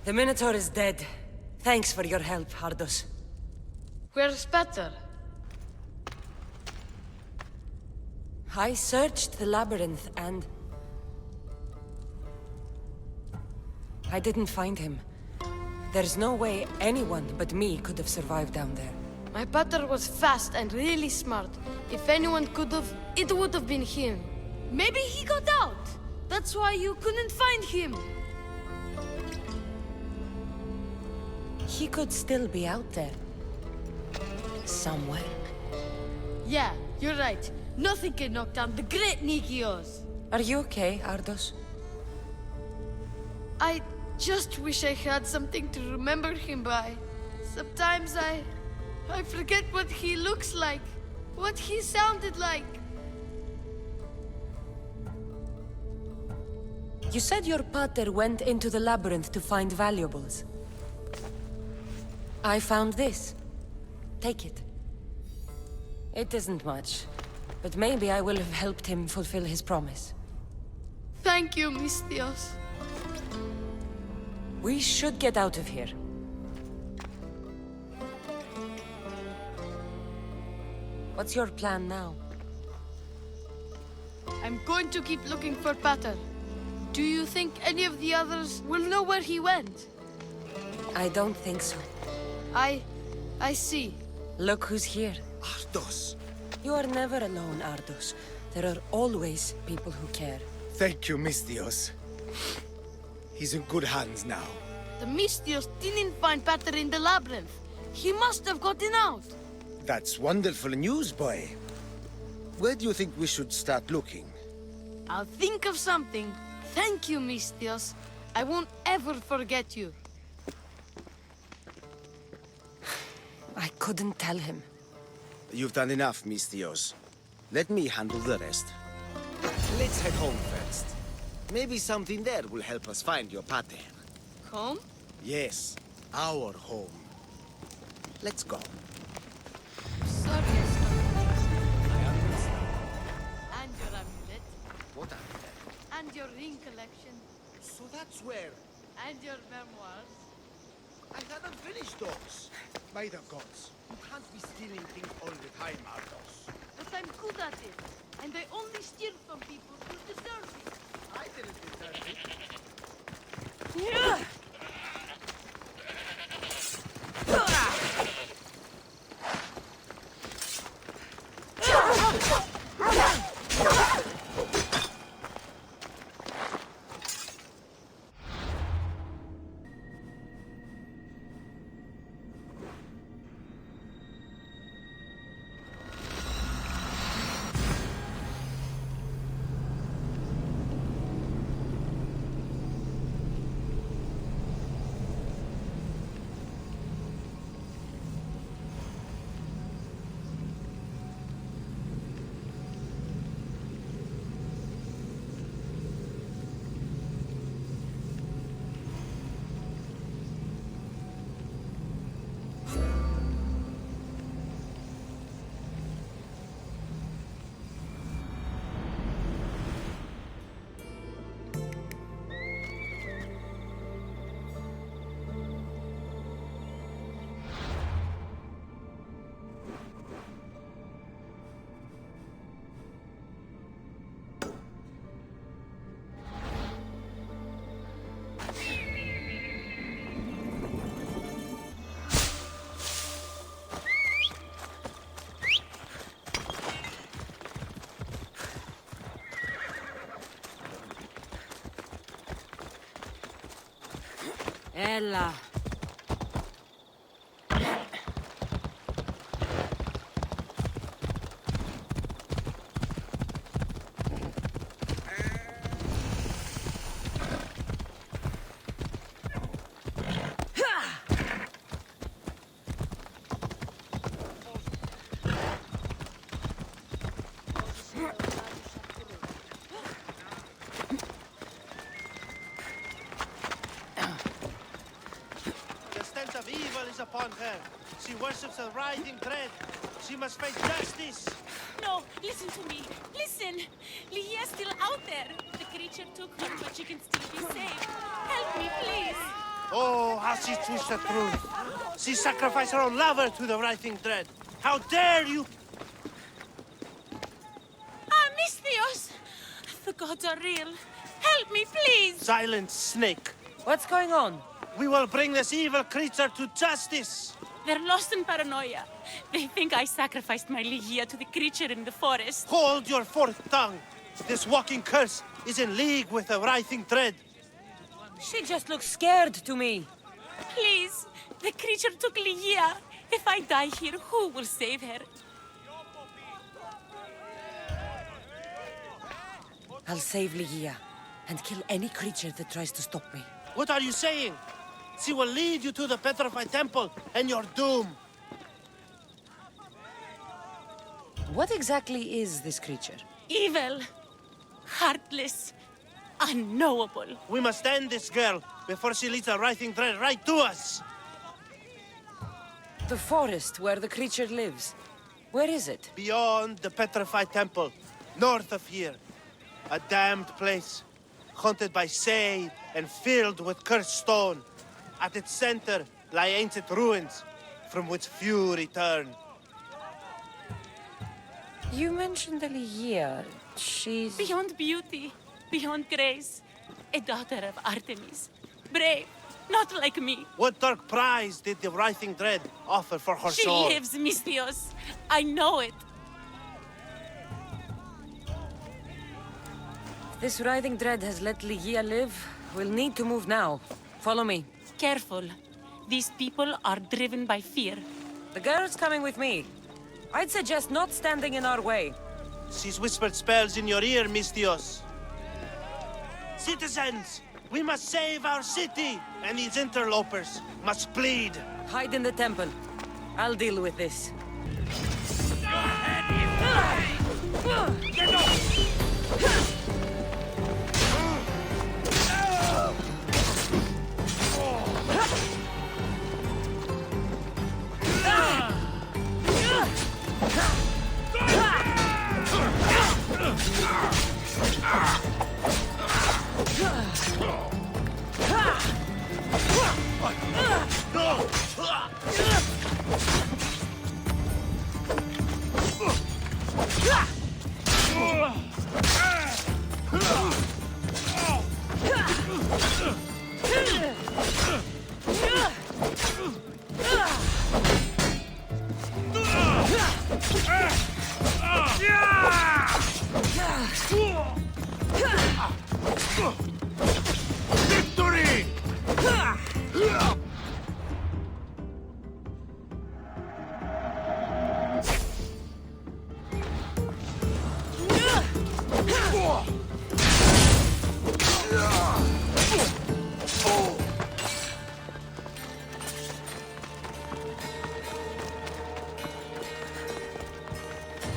Speaker 1: The Minotaur is dead. Thanks for your help, Ardos.
Speaker 12: Where's Peter?
Speaker 1: I searched the labyrinth and... I didn't find him. There's no way anyone but me could have survived down there.
Speaker 12: My Peter was fast and really smart. If anyone could have, it would have been him. Maybe he got out. That's why you couldn't find him.
Speaker 1: He could still be out there. Somewhere.
Speaker 12: Yeah, you're right. Nothing can knock down the great Nikios.
Speaker 1: Are you okay, Ardos?
Speaker 12: I just wish I had something to remember him by. Sometimes I forget what he looks like, what he sounded like.
Speaker 1: You said your pater went into the labyrinth to find valuables. I found this. Take it. It isn't much, but maybe I will have helped him fulfill his promise.
Speaker 12: Thank you, Mistios.
Speaker 1: We should get out of here. What's your plan now?
Speaker 12: I'm going to keep looking for Pater. Do you think any of the others will know where he went?
Speaker 1: I don't think so.
Speaker 12: I see.
Speaker 1: Look who's here.
Speaker 10: Ardos!
Speaker 1: You are never alone, Ardos. There are always people who care.
Speaker 10: Thank you, Mistios. He's in good hands now.
Speaker 12: The Mistios didn't find Pater in the labyrinth. He must have gotten out.
Speaker 10: That's wonderful news, boy. Where do you think we should start looking?
Speaker 12: I'll think of something. Thank you, Mistios. I won't ever forget you.
Speaker 1: I couldn't tell him.
Speaker 10: You've done enough, Mistios. Let me handle the rest. Let's head home first. Maybe something there will help us find your pater.
Speaker 12: Home?
Speaker 10: Yes, our home. Let's go.
Speaker 12: Sorry, I understand. And your amulet.
Speaker 10: What amulet?
Speaker 12: And your ring collection.
Speaker 10: So that's where...
Speaker 12: And your memoirs.
Speaker 10: I haven't finished those. By the gods, you can't be stealing things all the time, Ardos.
Speaker 12: But I'm good at it. And I only steal from people who deserve it.
Speaker 10: I didn't
Speaker 1: Ella.
Speaker 13: The stench of evil is upon her. She worships a writhing dread. She must face justice.
Speaker 11: No, listen to me. Listen. Lihia's still out there. The creature took her, but she can still be saved. Help me, please.
Speaker 13: Oh, how she twists the truth. She sacrificed her own lover to the writhing dread. How dare you!
Speaker 11: Ah, Misthios! The gods are real. Help me, please.
Speaker 13: Silent snake.
Speaker 1: What's going on?
Speaker 13: We will bring this evil creature to justice.
Speaker 11: They're lost in paranoia. They think I sacrificed my Lihia to the creature in the forest.
Speaker 13: Hold your forked tongue. This walking curse is in league with the writhing dread.
Speaker 1: She just looks scared to me.
Speaker 11: Please, the creature took Lihia. If I die here, who will save her?
Speaker 1: I'll save Ligia and kill any creature that tries to stop me.
Speaker 13: What are you saying? She will lead you to the petrified temple and your doom.
Speaker 1: What exactly is this creature?
Speaker 11: Evil, heartless, unknowable.
Speaker 13: We must end this girl before she leads the writhing dread right to us.
Speaker 1: The forest where the creature lives. Where is it?
Speaker 13: Beyond the petrified temple, north of here. A damned place, haunted by Say and filled with cursed stone. At its center lie ancient ruins, from which few return.
Speaker 1: You mentioned Ligia. She's...
Speaker 11: Beyond beauty, beyond grace. A daughter of Artemis. Brave, not like me.
Speaker 13: What dark prize did the writhing dread offer for her
Speaker 11: She
Speaker 13: soul?
Speaker 11: lives, Misthios. I know it.
Speaker 1: This writhing dread has let Ligia live. We'll need to move now. Follow me.
Speaker 11: Careful. These people are driven by fear.
Speaker 1: The girl's coming with me. I'd suggest not standing in our way.
Speaker 13: She's whispered spells in your ear, Misthios. Citizens, we must save our city, and these interlopers must bleed.
Speaker 1: Hide in the temple. I'll deal with this.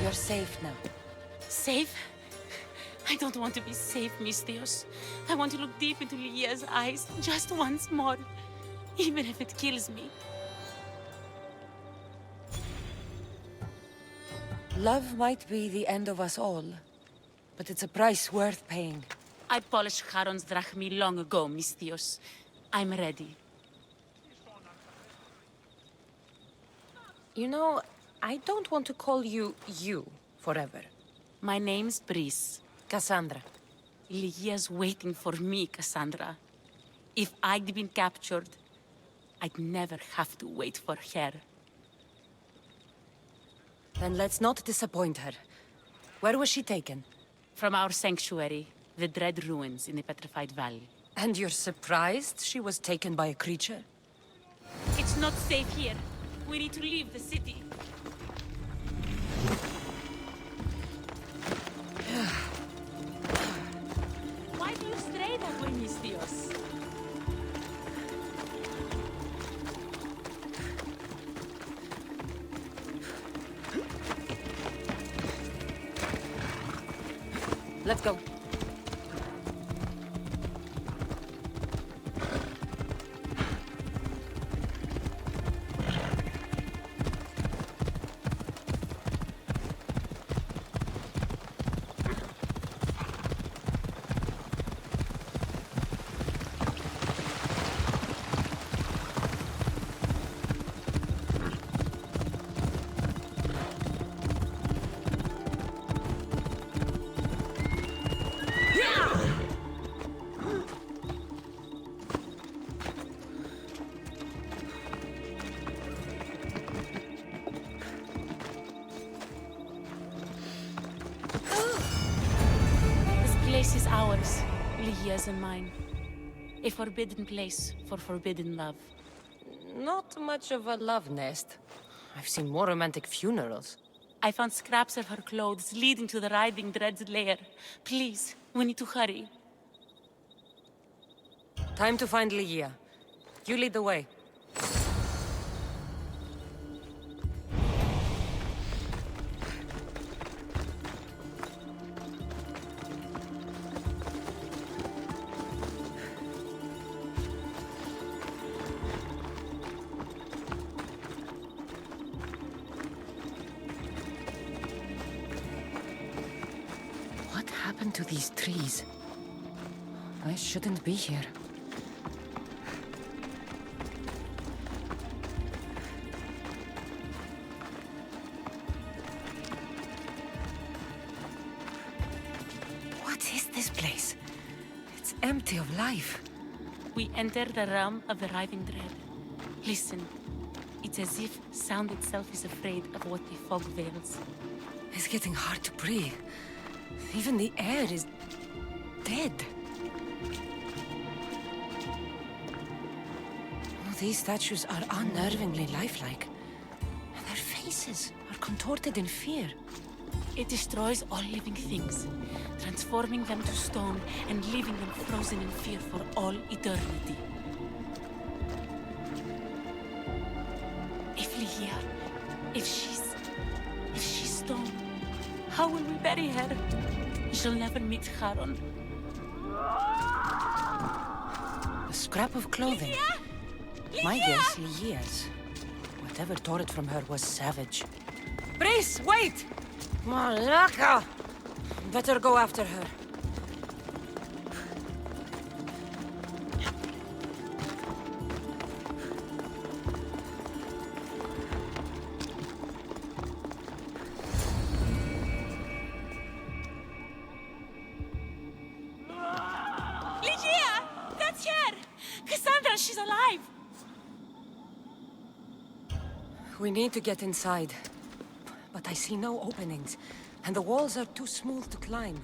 Speaker 1: You're safe now.
Speaker 11: Safe? I don't want to be safe, Misthios. I want to look deep into Ligia's eyes just once more, even if it kills me.
Speaker 1: Love might be the end of us all, but it's a price worth paying.
Speaker 11: I polished Charon's drachmi long ago, Misthios. I'm ready.
Speaker 1: You know, I don't want to call you forever.
Speaker 11: My name's Brice.
Speaker 1: Cassandra.
Speaker 11: Ligia's waiting for me, Cassandra. If I'd been captured, I'd never have to wait for her.
Speaker 1: Then let's not disappoint her. Where was she taken?
Speaker 11: From our sanctuary, the Dread Ruins in the Petrified Valley.
Speaker 1: And you're surprised she was taken by a creature?
Speaker 11: It's not safe here. We need to leave the city. Why do you stray that way, Mistios?
Speaker 1: Let's go.
Speaker 11: This is ours, Ligia's and mine. A forbidden place for forbidden love.
Speaker 1: Not much of a love nest. I've seen more romantic funerals.
Speaker 11: I found scraps of her clothes leading to the Riding Dread's lair. Please, we need to hurry.
Speaker 1: Time to find Ligia. You lead the way. What happened to these trees? I shouldn't be here. What is this place? It's empty of life.
Speaker 11: We enter the realm of the Riding Dread. Listen. It's as if sound itself is afraid of what the fog veils.
Speaker 1: It's getting hard to breathe. Even the air is dead. Oh, these statues are unnervingly lifelike. Their faces are contorted in fear.
Speaker 11: It destroys all living things, transforming them to stone and leaving them frozen in fear for all eternity. If Ligia, if she's stone, how will we bury her? She'll never meet Charon.
Speaker 1: A scrap of clothing.
Speaker 11: Ligia?
Speaker 1: My guess, Ligia's. Whatever tore it from her was savage. Brice, wait! Malaka! Better go after her.
Speaker 11: Ligia! That's her! Cassandra, she's alive!
Speaker 1: We need to get inside. But I see no openings, and the walls are too smooth to climb.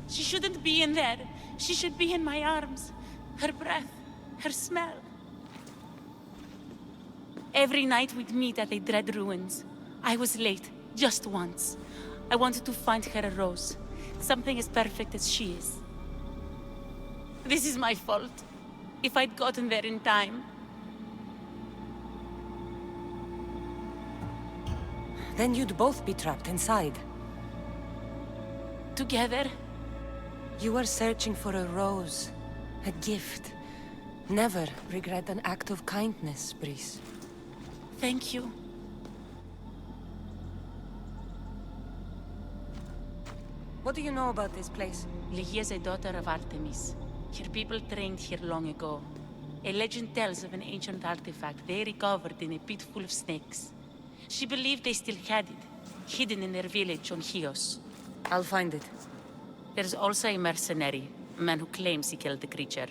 Speaker 11: She shouldn't be in there. She should be in my arms. Her breath, her smell. Every night we'd meet at the Dread Ruins. I was late, just once. I wanted to find her a rose. Something as perfect as she is. This is my fault. If I'd gotten there in time.
Speaker 1: Then you'd both be trapped inside.
Speaker 11: Together?
Speaker 1: You were searching for a rose. A gift. Never regret an act of kindness, Brice.
Speaker 11: Thank you.
Speaker 1: What do you know about this place?
Speaker 11: Ligia is a daughter of Artemis. Her people trained here long ago. A legend tells of an ancient artifact they recovered in a pit full of snakes. She believed they still had it, hidden in their village on Chios.
Speaker 1: I'll find it.
Speaker 11: There's also a mercenary, a man who claims he killed the creature.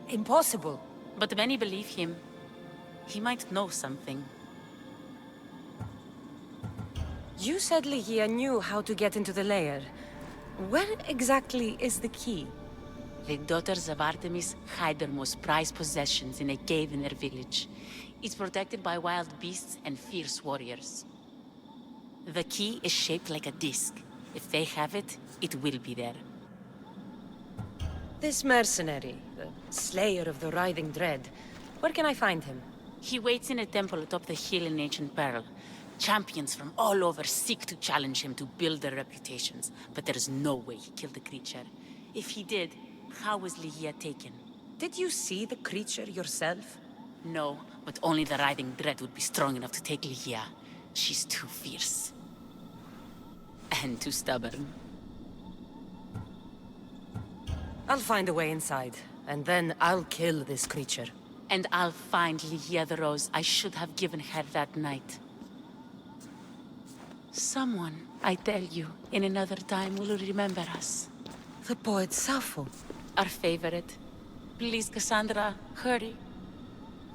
Speaker 1: Impossible.
Speaker 11: But many believe him. He might know something.
Speaker 1: You said Ligia knew how to get into the lair. Where exactly is the key?
Speaker 11: The daughters of Artemis hide their most prized possessions in a cave in their village. It's protected by wild beasts and fierce warriors. The key is shaped like a disc. If they have it, it will be there.
Speaker 1: This mercenary, the slayer of the writhing dread, where can I find him?
Speaker 11: He waits in a temple atop the hill in Ancient Pearl. Champions from all over seek to challenge him to build their reputations, but there is no way he killed the creature. If he did, how was Ligia taken?
Speaker 1: Did you see the creature yourself?
Speaker 11: No, but only the writhing dread would be strong enough to take Ligia. She's too fierce. And too stubborn.
Speaker 1: I'll find a way inside, and then I'll kill this creature.
Speaker 11: And I'll find Ligia the rose I should have given her that night. Someone, I tell you, in another time will remember us.
Speaker 1: The poet Sappho.
Speaker 11: Our favorite. Please, Cassandra, hurry.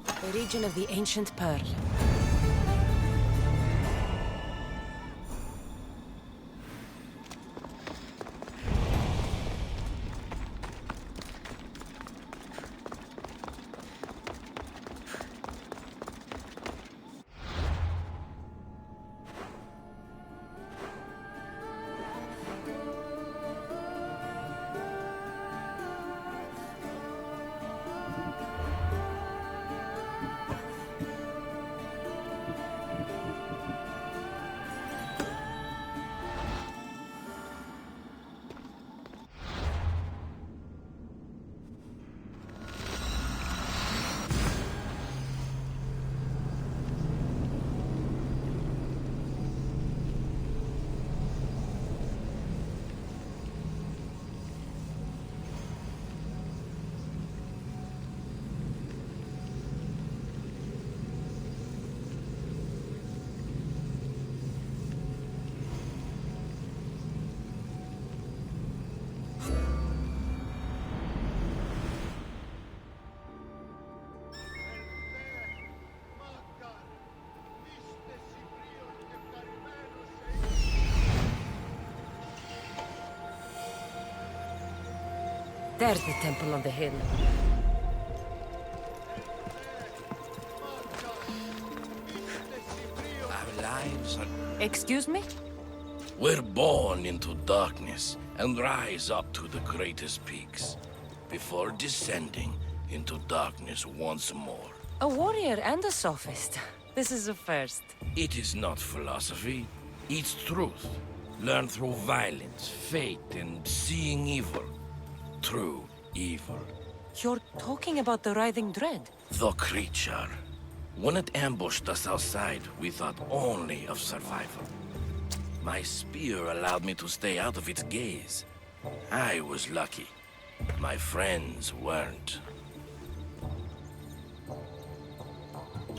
Speaker 1: The region of the Ancient Pearl. There's the temple on the hill.
Speaker 14: Our lives are...
Speaker 1: Excuse me?
Speaker 14: We're born into darkness and rise up to the greatest peaks, before descending into darkness once more.
Speaker 1: A warrior and a sophist. This is a first.
Speaker 14: It is not philosophy, it's truth. Learned through violence, fate, and seeing evil. True evil.
Speaker 1: You're talking about the writhing dread?
Speaker 14: The creature. When it ambushed us outside, we thought only of survival. My spear allowed me to stay out of its gaze. I was lucky. My friends weren't.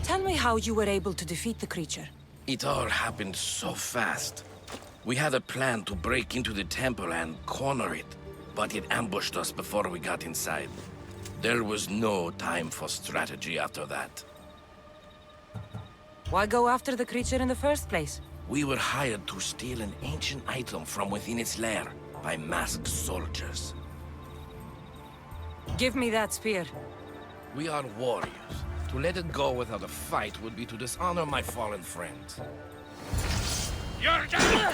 Speaker 1: Tell me how you were able to defeat the creature.
Speaker 14: It all happened so fast. We had a plan to break into the temple and corner it, but it ambushed us before we got inside. There was no time for strategy after that.
Speaker 1: Why go after the creature in the first place?
Speaker 14: We were hired to steal an ancient item from within its lair by masked soldiers.
Speaker 1: Give me that spear.
Speaker 14: We are warriors. To let it go without a fight would be to dishonor my fallen friends. You're down!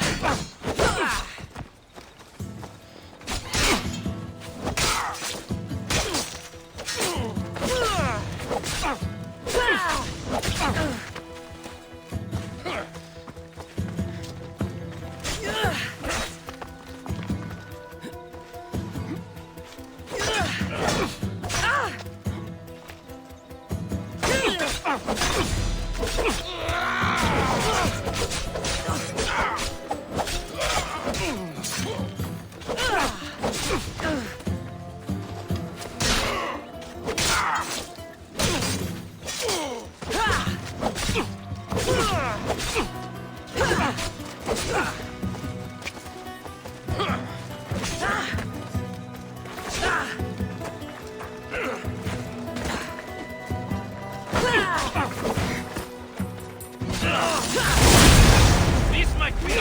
Speaker 14: This might be...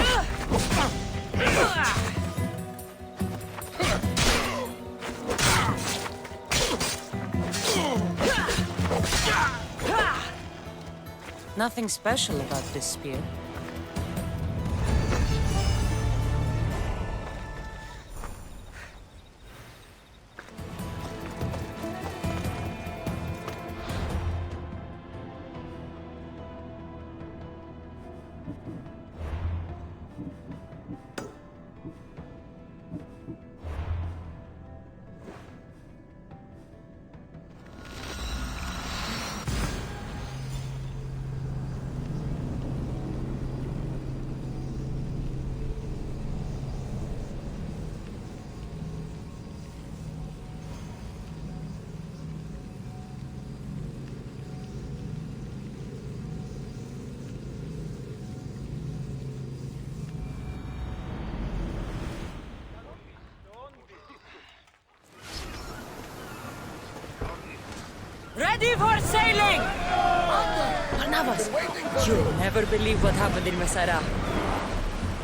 Speaker 1: Nothing special about this spear. Ready for sailing! Navas, you'll never believe what happened in Messara.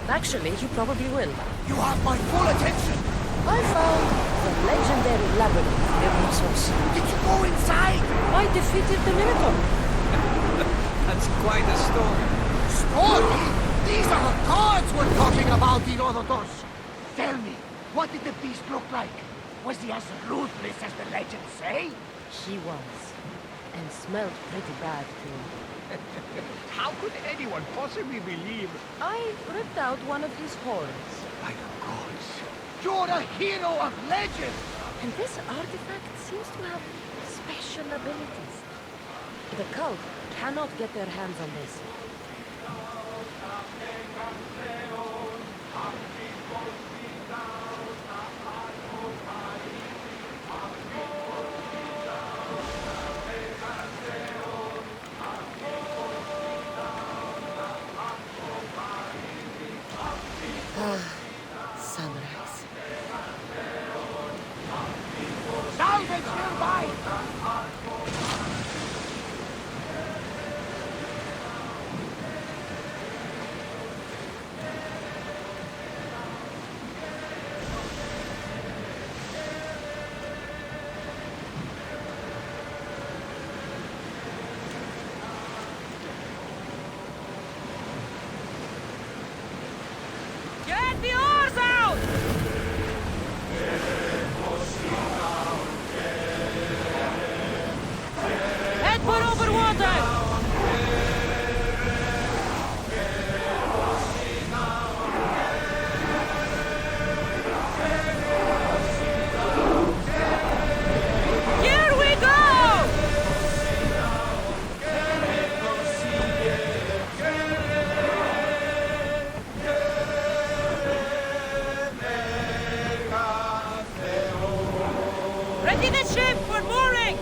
Speaker 1: Actually, you probably will.
Speaker 10: You have my full attention!
Speaker 1: I found the legendary labyrinth near Knossos.
Speaker 10: Did you go inside?
Speaker 1: I defeated the Minotaur.
Speaker 10: That's quite a story. Story? These are the gods we're talking about, Herodotus! Tell me, what did the beast look like? Was he as ruthless as the legends say?
Speaker 1: He was. And smelled pretty bad, too.
Speaker 10: How could anyone possibly believe?
Speaker 1: I ripped out one of his horns.
Speaker 10: By the gods, you're a hero of legend!
Speaker 1: And this artifact seems to have special abilities. The cult cannot get their hands on this. Sunrise.
Speaker 10: Salvage nearby!
Speaker 1: Get the oars out! Head for over water! Here we go! Ready the ship for mooring!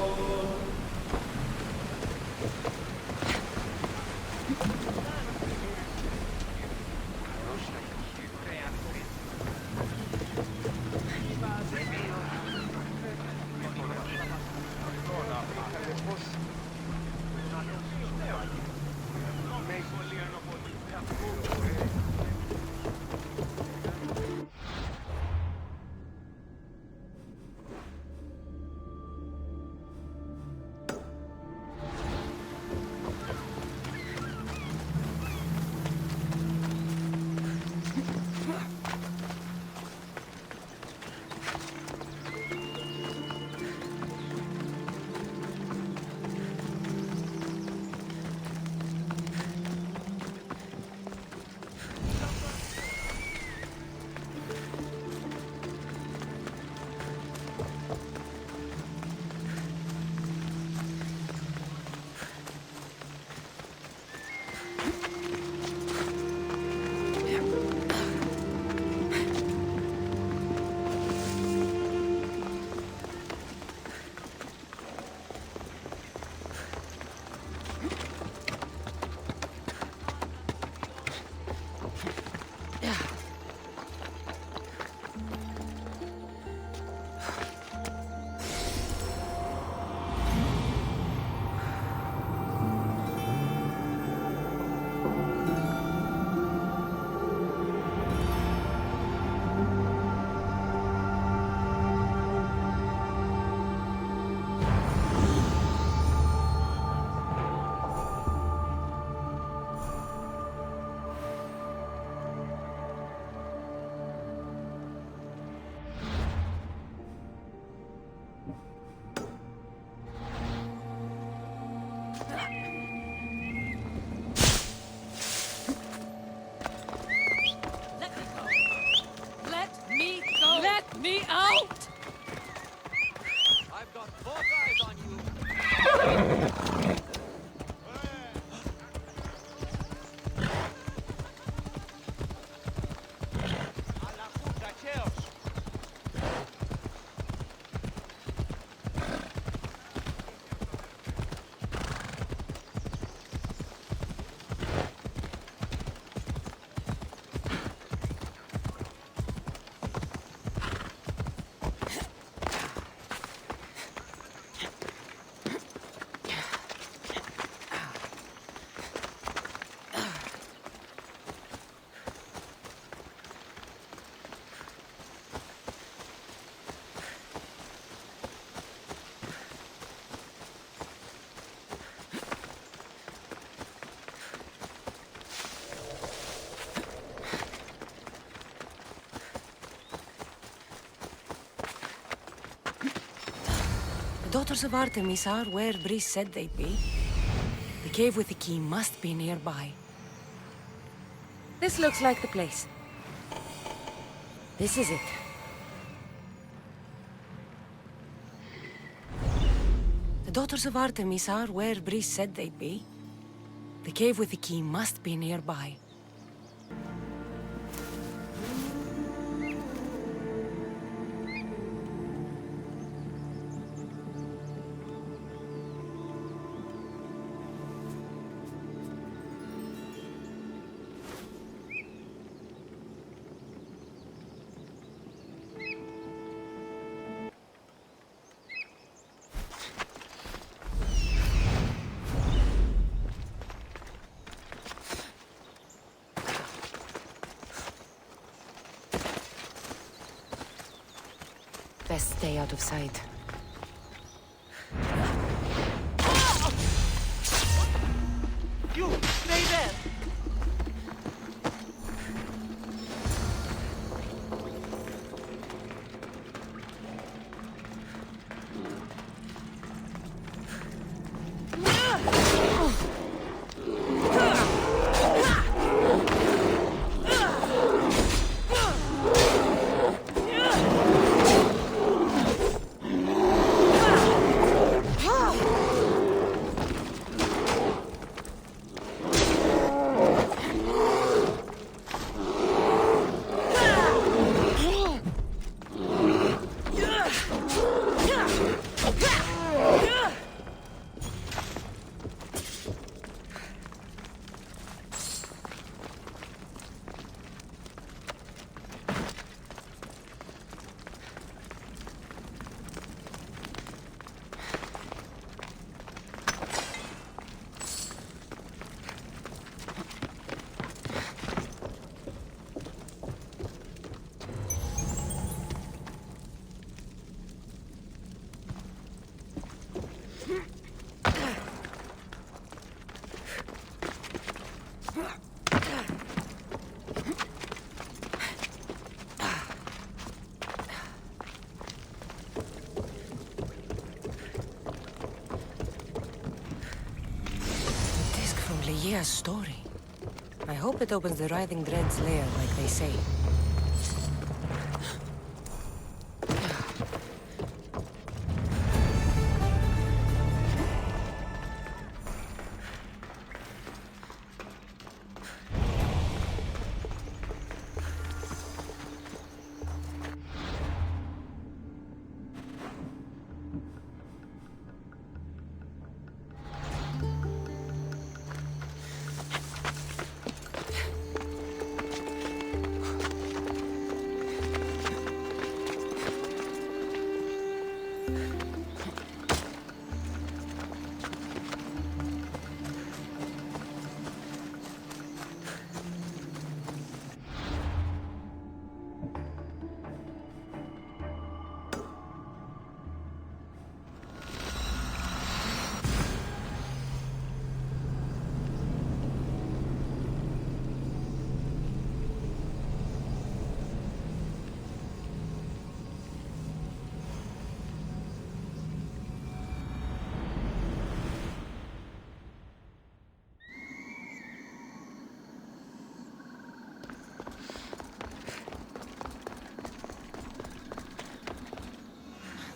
Speaker 4: Me out!
Speaker 15: I've got both eyes on you.
Speaker 1: The Daughters of Artemis are where Brice said they'd be. The cave with the key must be nearby. This looks like the place. This is it. The Daughters of Artemis are where Brice said they'd be. The cave with the key must be nearby. Best stay out of sight.
Speaker 15: You, stay there!
Speaker 1: Leah's story. I hope it opens the Writhing Dread's lair like they say.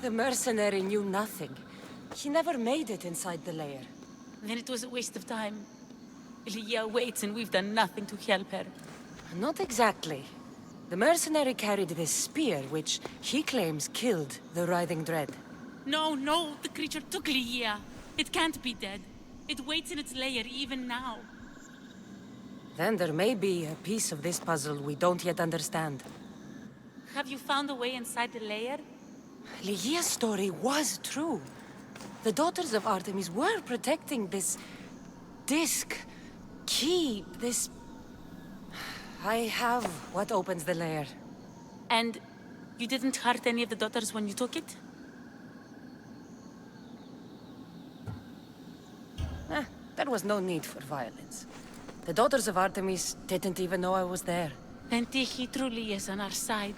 Speaker 1: The mercenary knew nothing. He never made it inside the lair.
Speaker 11: Then it was a waste of time. Lygia waits and we've done nothing to help her.
Speaker 1: Not exactly. The mercenary carried this spear, which he claims killed the writhing dread.
Speaker 11: No, no, the creature took Lygia. It can't be dead. It waits in its lair even now.
Speaker 1: Then there may be a piece of this puzzle we don't yet understand.
Speaker 11: Have you found a way inside the lair?
Speaker 1: Lygia's story was true. The daughters of Artemis were protecting this disc, key, this... I have what opens the lair.
Speaker 11: And you didn't hurt any of the daughters when you took it?
Speaker 1: There was no need for violence. The daughters of Artemis didn't even know I was there.
Speaker 11: Then Tyche truly is on our side.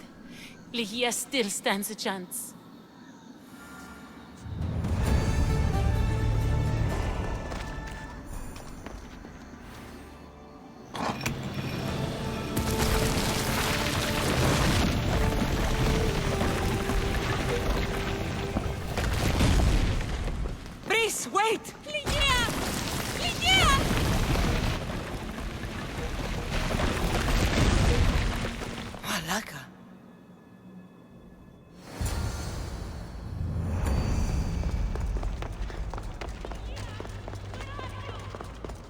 Speaker 11: Lygia still stands a chance.
Speaker 1: Breeze, wait!
Speaker 11: Lygia! Lygia!
Speaker 1: Malaka.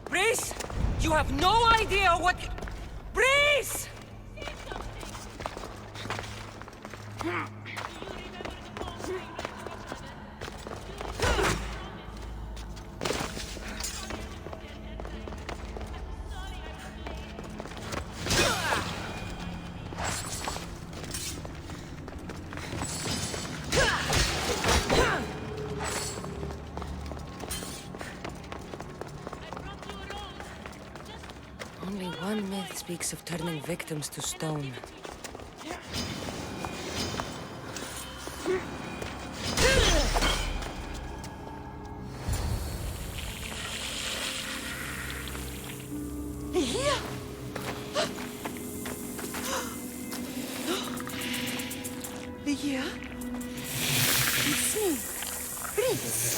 Speaker 1: Breeze! You have no idea what... Breeze! Only one myth speaks of turning victims to stone. Here? Here? It's me, Breeze.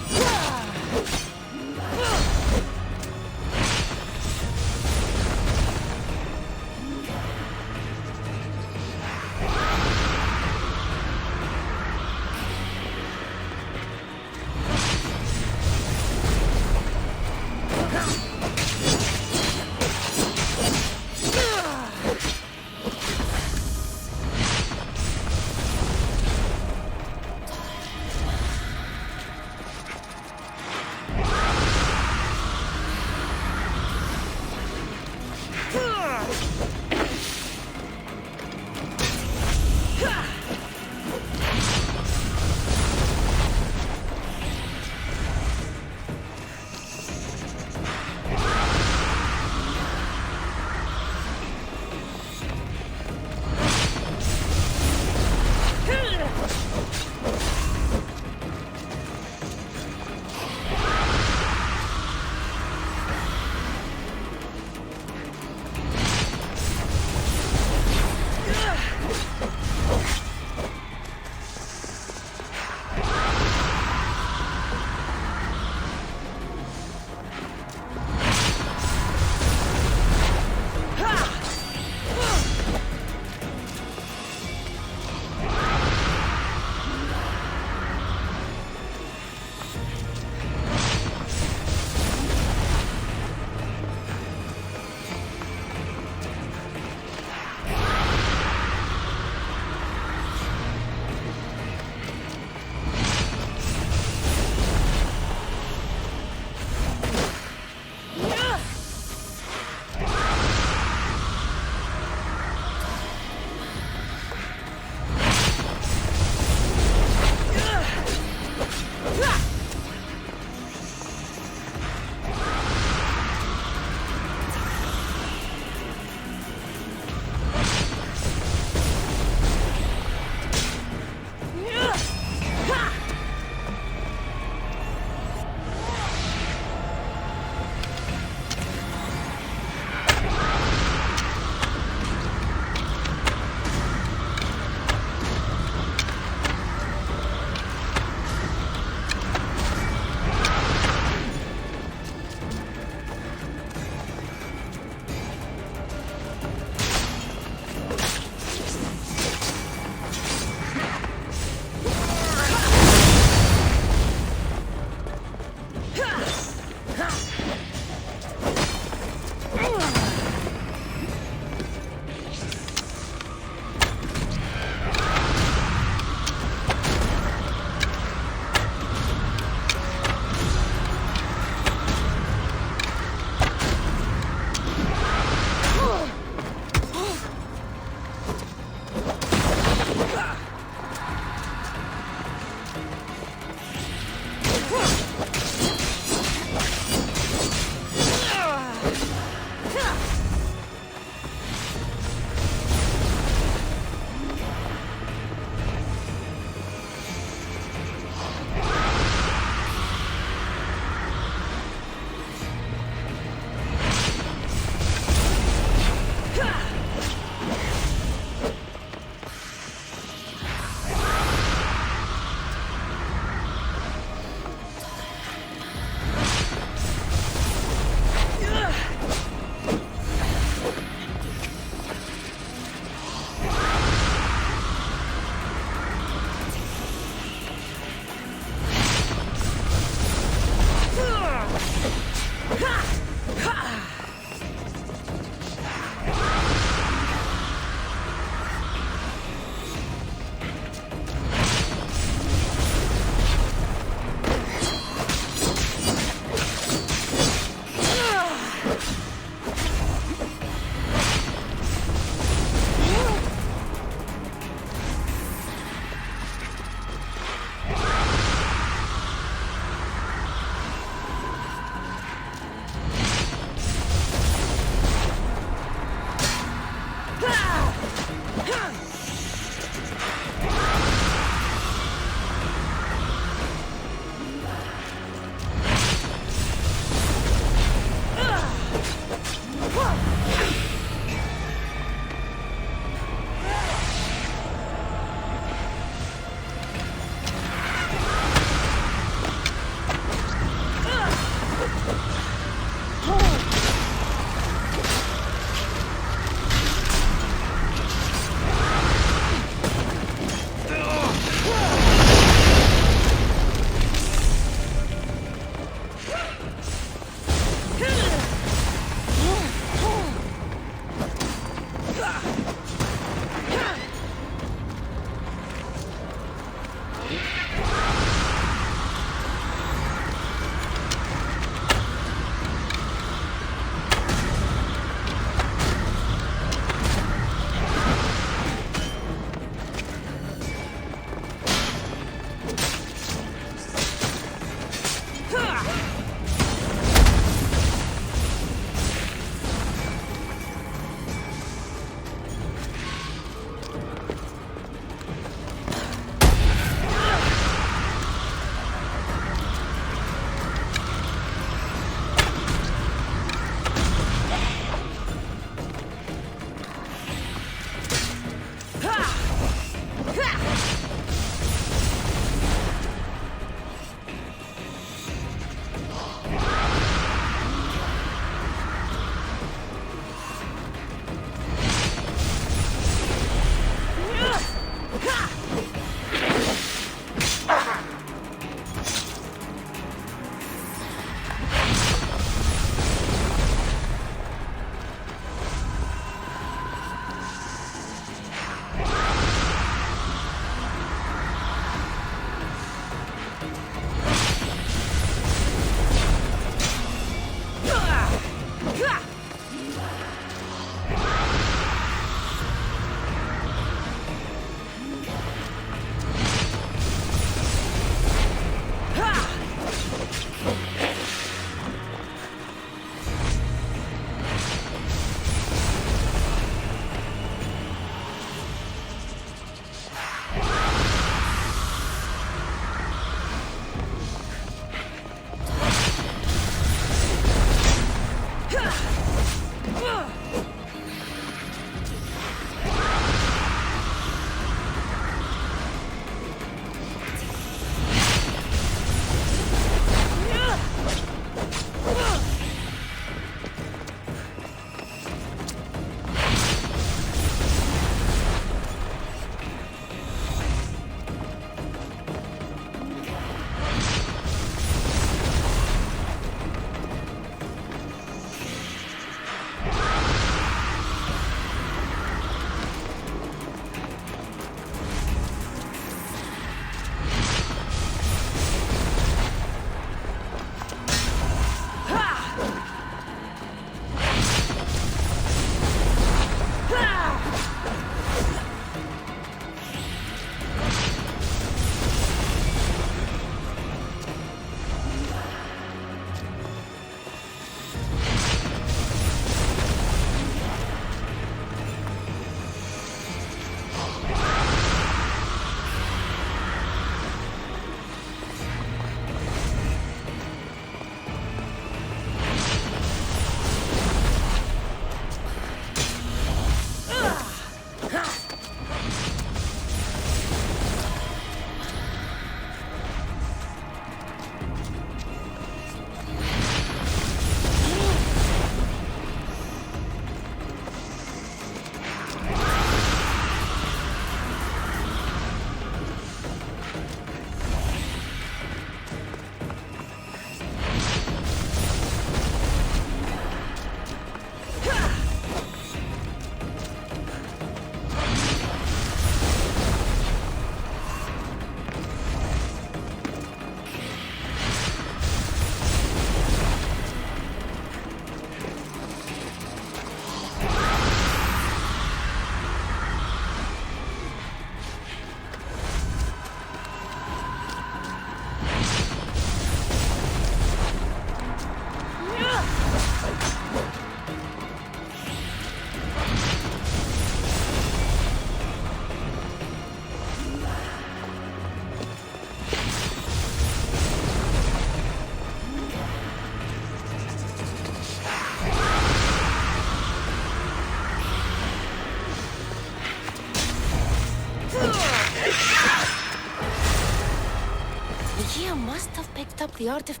Speaker 1: The artifact.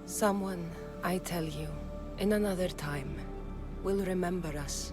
Speaker 1: Someone, I tell you, in another time, will remember us.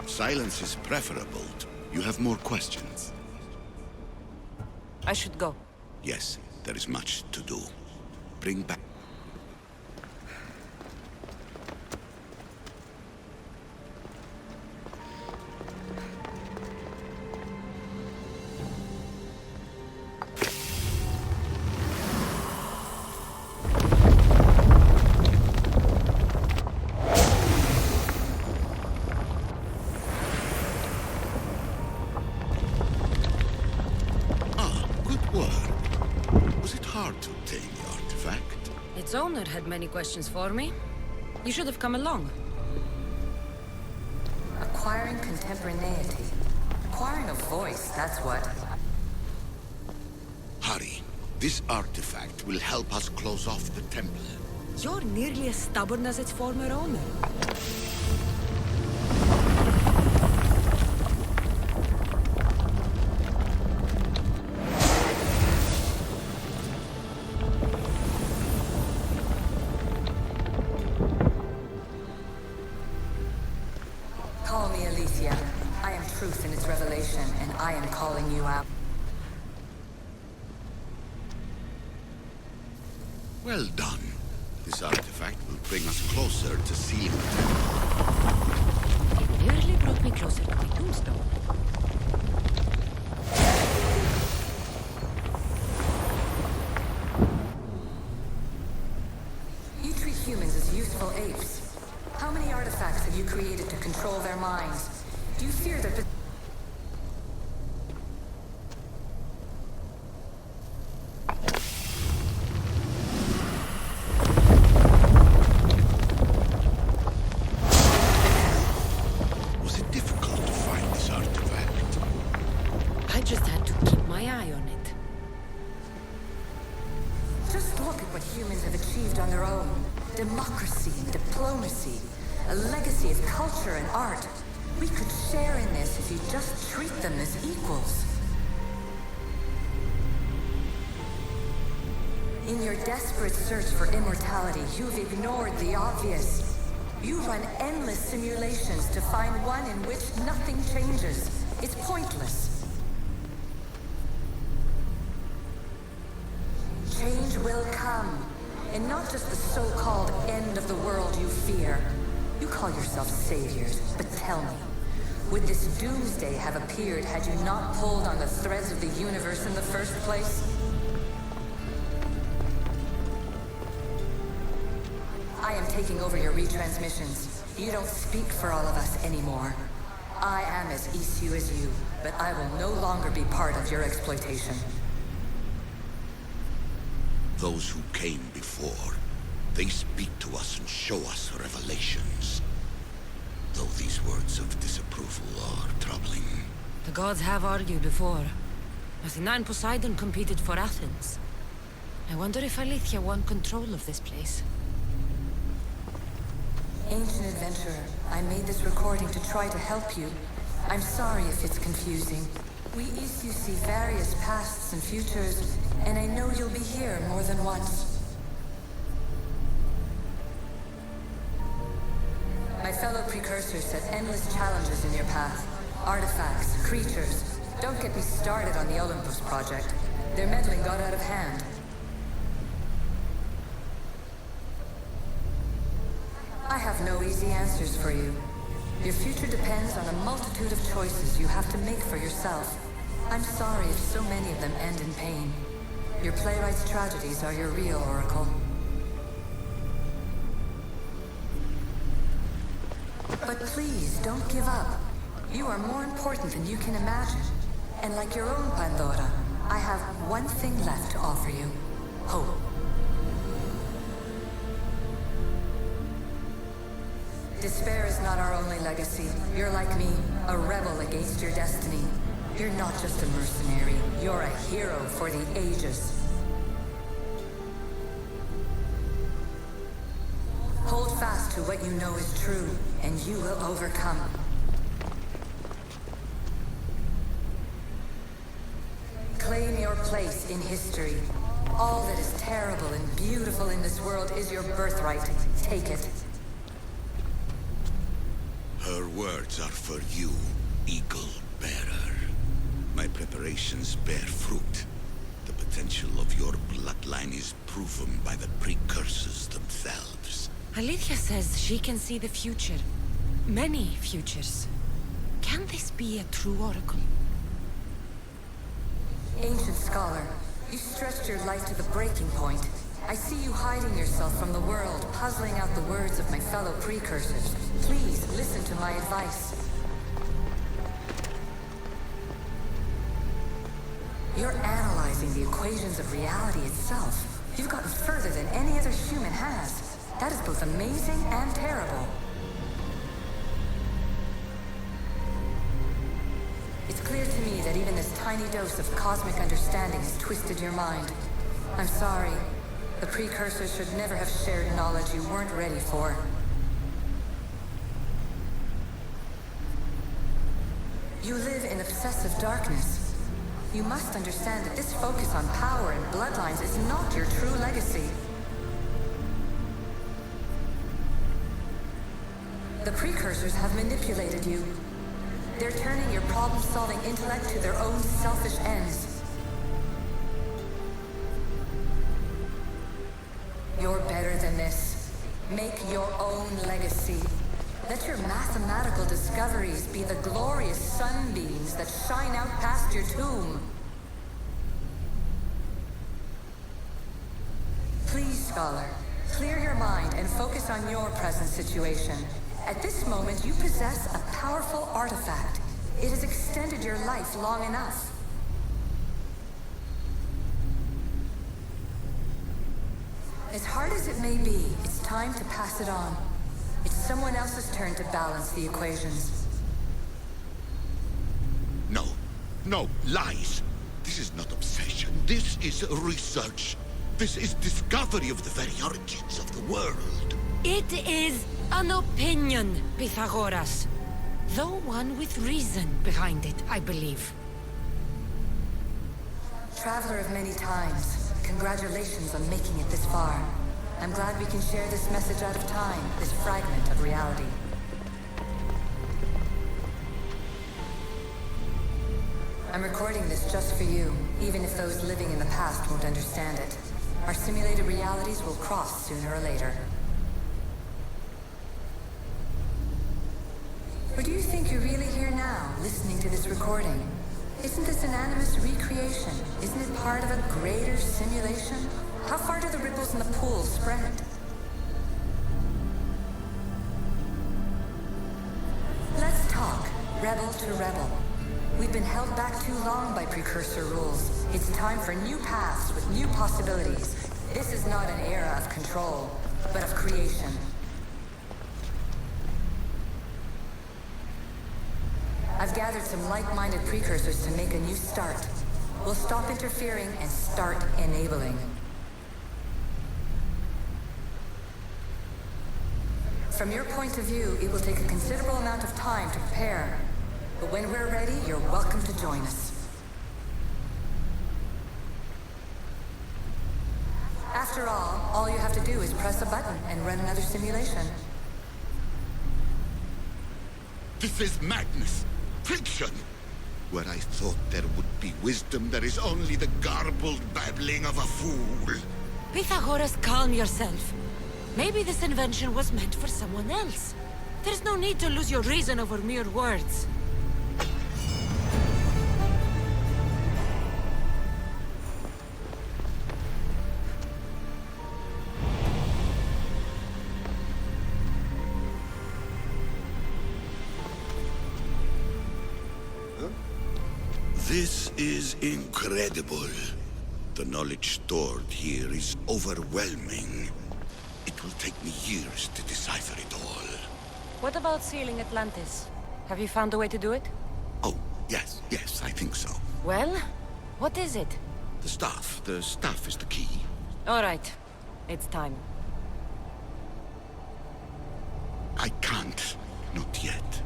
Speaker 2: Silence is preferable. You have more questions?
Speaker 1: I should go.
Speaker 2: Yes, there is much to do. Bring back...
Speaker 1: Its owner had many questions for me. You should have come along.
Speaker 7: Acquiring contemporaneity. Acquiring a voice, that's what.
Speaker 2: Hurry. This artifact will help us close off the temple.
Speaker 1: You're nearly as stubborn as its former owner.
Speaker 2: Well done. This artifact will bring us closer to sealing the temple.
Speaker 1: It nearly brought me closer to my tombstone.
Speaker 7: You treat humans as useful apes. How many artifacts have you created to control their minds? Do you fear that the... Democracy and diplomacy, a legacy of culture and art. We could share in this if you just treat them as equals. In your desperate search for immortality, you've ignored the obvious. You run endless simulations to find one in which nothing changes. It's pointless. Change will come, and not just the so-called end of the world you fear. You call yourselves saviors, but tell me, would this doomsday have appeared had you not pulled on the threads of the universe in the first place? I am taking over your retransmissions. You don't speak for all of us anymore. I am as Isu as you, but I will no longer be part of your exploitation.
Speaker 2: Those who came before, they speak to us and show us revelations. Though these words of disapproval are troubling.
Speaker 1: The gods have argued before. Athena and Poseidon competed for Athens. I wonder if Alethea won control of this place.
Speaker 7: Ancient adventurer, I made this recording to try to help you. I'm sorry if it's confusing. We Isu see various pasts and futures, and I know you'll be here more than once. My fellow precursors set endless challenges in your path. Artifacts, creatures. Don't get me started on the Olympus project. Their meddling got out of hand. I have no easy answers for you. Your future depends on a multitude of choices you have to make for yourself. I'm sorry if so many of them end in pain. Your playwright's tragedies are your real oracle. But please, don't give up. You are more important than you can imagine. And like your own Pandora, I have one thing left to offer you. Hope. Despair is not our only legacy. You're like me, a rebel against your destiny. You're not just a mercenary, you're a hero for the ages. Hold fast to what you know is true, and you will overcome. Claim your place in history. All that is terrible and beautiful in this world is your birthright. Take it.
Speaker 2: Her words are for you, Eagle Bearer. My preparations bear fruit. The potential of your bloodline is proven by the precursors themselves.
Speaker 1: Alethea says she can see the future. Many futures. Can this be a true oracle?
Speaker 7: Ancient scholar, you stretched your life to the breaking point. I see you hiding yourself from the world, puzzling out the words of my fellow precursors. Please, listen to my advice. You're analyzing the equations of reality itself. You've gotten further than any other human has. That is both amazing and terrible. It's clear to me that even this tiny dose of cosmic understanding has twisted your mind. I'm sorry. The precursors should never have shared knowledge you weren't ready for. You live in obsessive darkness. You must understand that this focus on power and bloodlines is not your true legacy. The precursors have manipulated you. They're turning your problem-solving intellect to their own selfish ends. You're better than this. Make your own legacy. Let your mathematical discoveries be the glorious sunbeams that shine out past your tomb. Please, scholar, clear your mind and focus on your present situation. At this moment, you possess a powerful artifact. It has extended your life long enough. As hard as it may be, it's time to pass it on. It's someone else's turn to balance the equations.
Speaker 2: No. No, lies. This is not obsession. This is research. This is discovery of the very origins of the world.
Speaker 1: It is an opinion, Pythagoras. Though one with reason behind it, I believe.
Speaker 7: Traveler of many times, congratulations on making it this far. I'm glad we can share this message out of time, this fragment of reality. I'm recording this just for you, even if those living in the past won't understand it. Our simulated realities will cross sooner or later. Or do you think you're really here now, listening to this recording? Isn't this an animus recreation? Isn't it part of a greater simulation? How far do the ripples in the pool spread? Let's talk, rebel to rebel. We've been held back too long by precursor rules. It's time for new paths with new possibilities. This is not an era of control, but of creation. I've gathered some like-minded precursors to make a new start. We'll stop interfering and start enabling. From your point of view, it will take a considerable amount of time to prepare. But when we're ready, you're welcome to join us. After all you have to do is press a button and run another simulation.
Speaker 2: This is madness. Fiction. Where I thought there would be wisdom, there is only the garbled babbling of a fool.
Speaker 1: Pythagoras, calm yourself. Maybe this invention was meant for someone else. There's no need to lose your reason over mere words.
Speaker 2: This is incredible. The knowledge stored here is overwhelming. It will take me years to decipher it all.
Speaker 1: What about sealing Atlantis? Have you found a way to do it?
Speaker 2: Oh, yes, I think so.
Speaker 1: Well, what is it?
Speaker 2: The staff is the key.
Speaker 1: All right, it's time.
Speaker 2: I can't, not yet.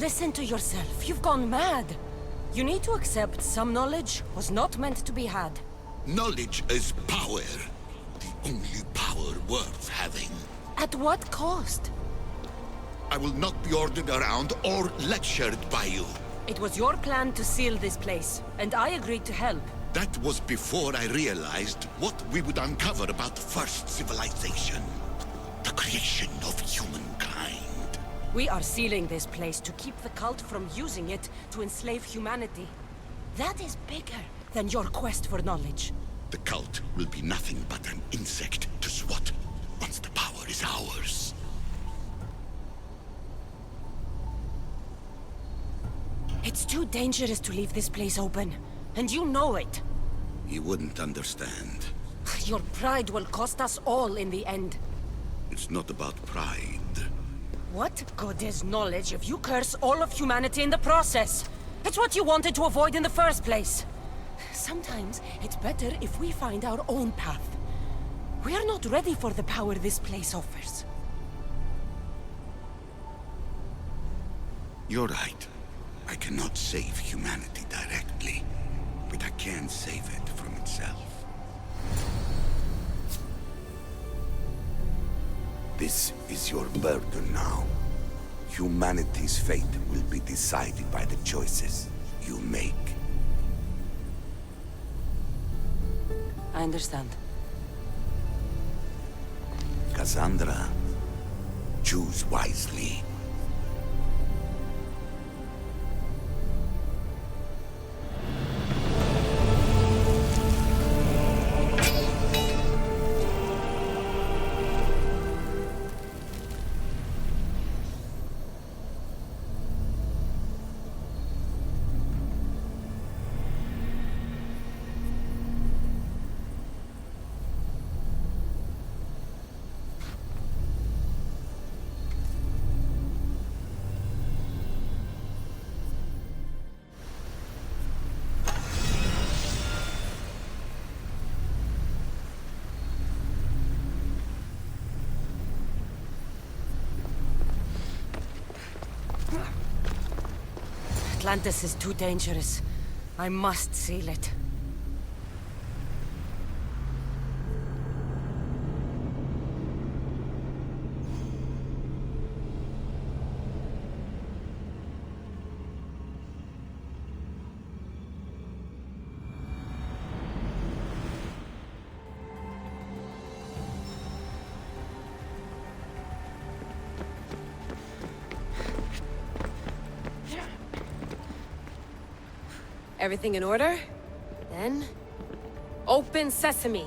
Speaker 1: Listen to yourself. You've gone mad. You need to accept some knowledge was not meant to be had.
Speaker 2: Knowledge is power. The only power worth having.
Speaker 1: At what cost?
Speaker 2: I will not be ordered around or lectured by you.
Speaker 1: It was your plan to seal this place, and I agreed to help.
Speaker 2: That was before I realized what we would uncover about the first civilization. The creation of humankind.
Speaker 1: We are sealing this place to keep the cult from using it to enslave humanity. That is bigger than your quest for knowledge.
Speaker 2: The cult will be nothing but an insect to swat once the power is ours.
Speaker 1: It's too dangerous to leave this place open, and you know it.
Speaker 2: He wouldn't understand.
Speaker 1: Your pride will cost us all in the end.
Speaker 2: It's not about pride.
Speaker 1: What good is knowledge if you curse all of humanity in the process? It's what you wanted to avoid in the first place. Sometimes it's better if we find our own path. We are not ready for the power this place offers.
Speaker 2: You're right. I cannot save humanity directly, but I can save it from itself. This is your burden now. Humanity's fate will be decided by the choices you make.
Speaker 1: I understand.
Speaker 2: Cassandra, choose wisely.
Speaker 1: Atlantis is too dangerous. I must seal it.
Speaker 3: Everything in order? Then... open sesame!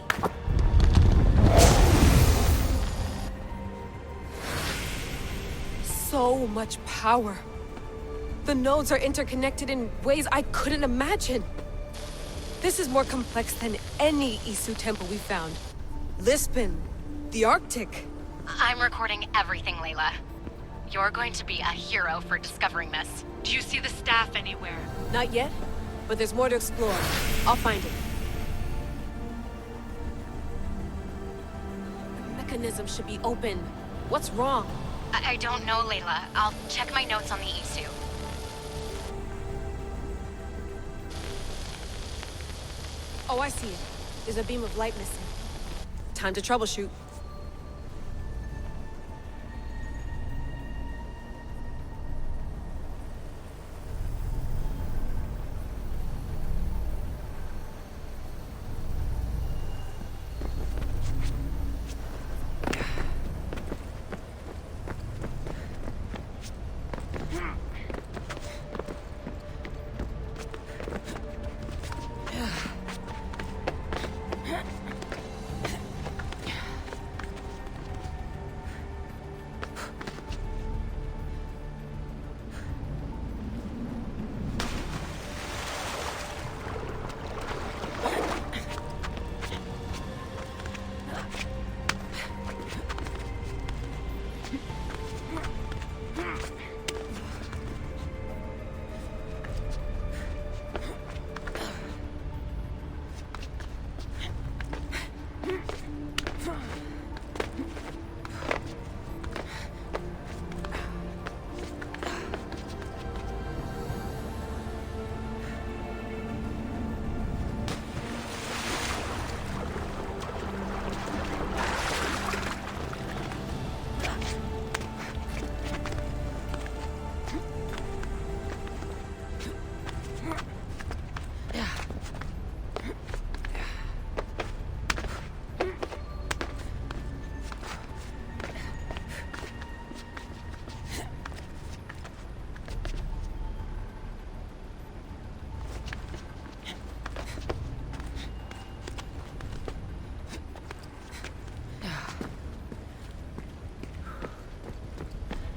Speaker 3: So much power. The nodes are interconnected in ways I couldn't imagine. This is more complex than any Isu temple we found. Lisbon, the Arctic.
Speaker 6: I'm recording everything, Layla. You're going to be a hero for discovering this.
Speaker 4: Do you see the staff anywhere?
Speaker 3: Not yet, but there's more to explore. I'll find it. The mechanism should be open. What's wrong?
Speaker 6: I don't know, Layla. I'll check my notes on the Isu.
Speaker 3: Oh, I see it. There's a beam of light missing. Time to troubleshoot.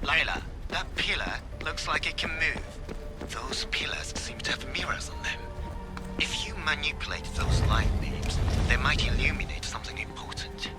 Speaker 5: Layla, that pillar looks like it can move. Those pillars seem to have mirrors on them. If you manipulate those light beams, they might illuminate something important.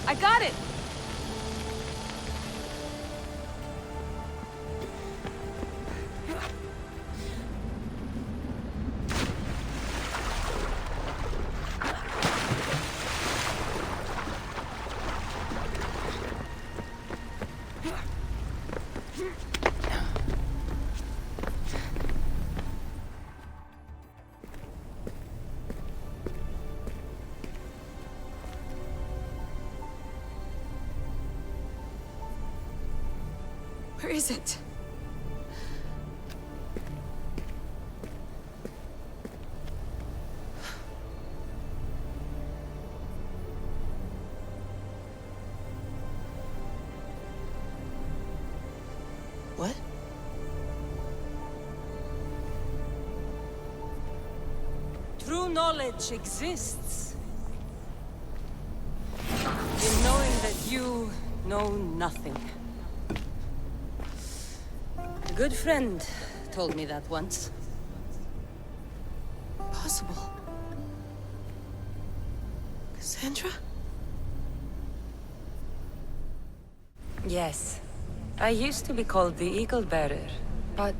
Speaker 3: I got it! Where is it?
Speaker 9: What?
Speaker 1: True knowledge exists in knowing that you know nothing. A good friend told me that once.
Speaker 3: Possible. Cassandra?
Speaker 1: Yes. I used to be called the Eagle Bearer, but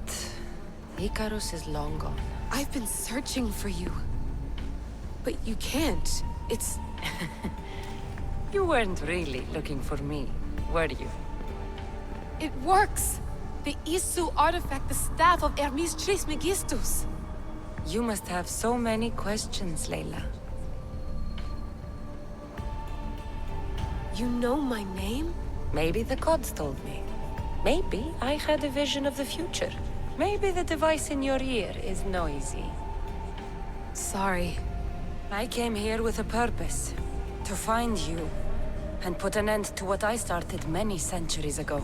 Speaker 1: Icarus is long gone.
Speaker 3: I've been searching for you. But you can't. It's...
Speaker 1: You weren't really looking for me, were you?
Speaker 3: It works! The Isu artifact, the staff of Hermes Trismegistus.
Speaker 1: You must have so many questions, Layla.
Speaker 3: You know my name?
Speaker 1: Maybe the gods told me. Maybe I had a vision of the future. Maybe the device in your ear is noisy.
Speaker 3: Sorry.
Speaker 1: I came here with a purpose. To find you. And put an end to what I started many centuries ago.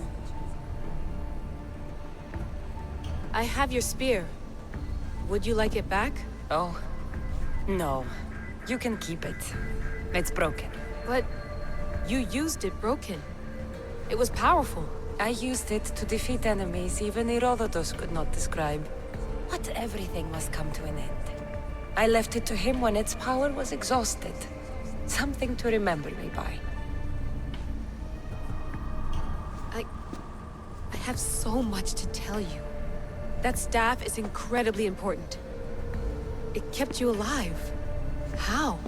Speaker 3: I have your spear. Would you like it back?
Speaker 1: Oh, no. You can keep it. It's broken.
Speaker 3: But you used it broken. It was powerful.
Speaker 1: I used it to defeat enemies even Herodotus could not describe. But everything must come to an end. I left it to him when its power was exhausted. Something to remember me by.
Speaker 3: I have so much to tell you. That staff is incredibly important. It kept you alive. How?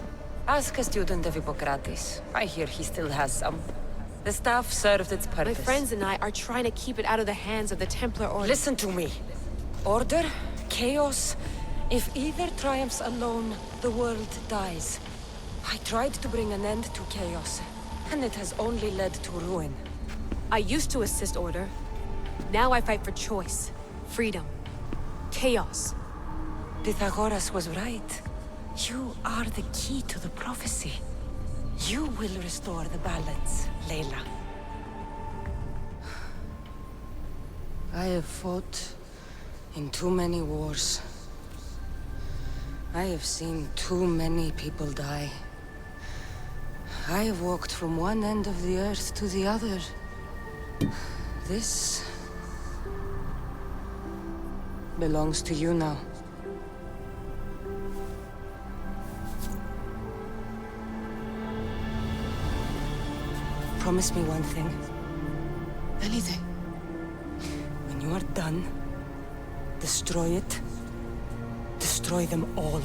Speaker 1: Ask a student of Hippocrates. I hear he still has some. The staff served its purpose.
Speaker 3: My friends and I are trying to keep it out of the hands of the Templar Order.
Speaker 1: Listen to me. Order, chaos. If either triumphs alone, the world dies. I tried to bring an end to chaos, and it has only led to ruin.
Speaker 3: I used to assist Order. Now I fight for choice, freedom, chaos.
Speaker 1: Pythagoras was right. You are the key to the prophecy. You will restore the balance, Layla. I have fought in too many wars. I have seen too many people die. I have walked from one end of the earth to the other. This belongs to you now. Promise me one thing.
Speaker 3: Anything.
Speaker 1: When you are done, destroy it. Destroy them all.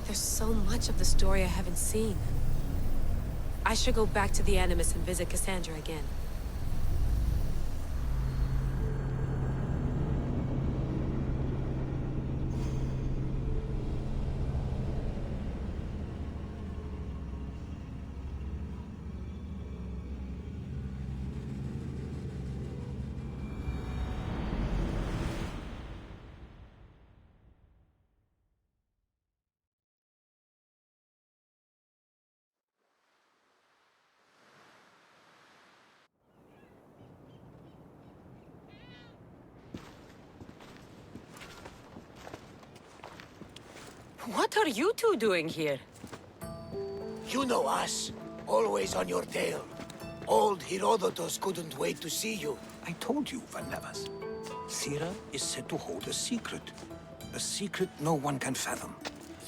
Speaker 3: There's so much of the story I haven't seen. I should go back to the Animus and visit Cassandra again.
Speaker 1: What are you two doing here?
Speaker 10: You know us. Always on your tail. Old Herodotus couldn't wait to see you.
Speaker 16: I told you, Varnavas. Sira is said to hold a secret. A secret no one can fathom.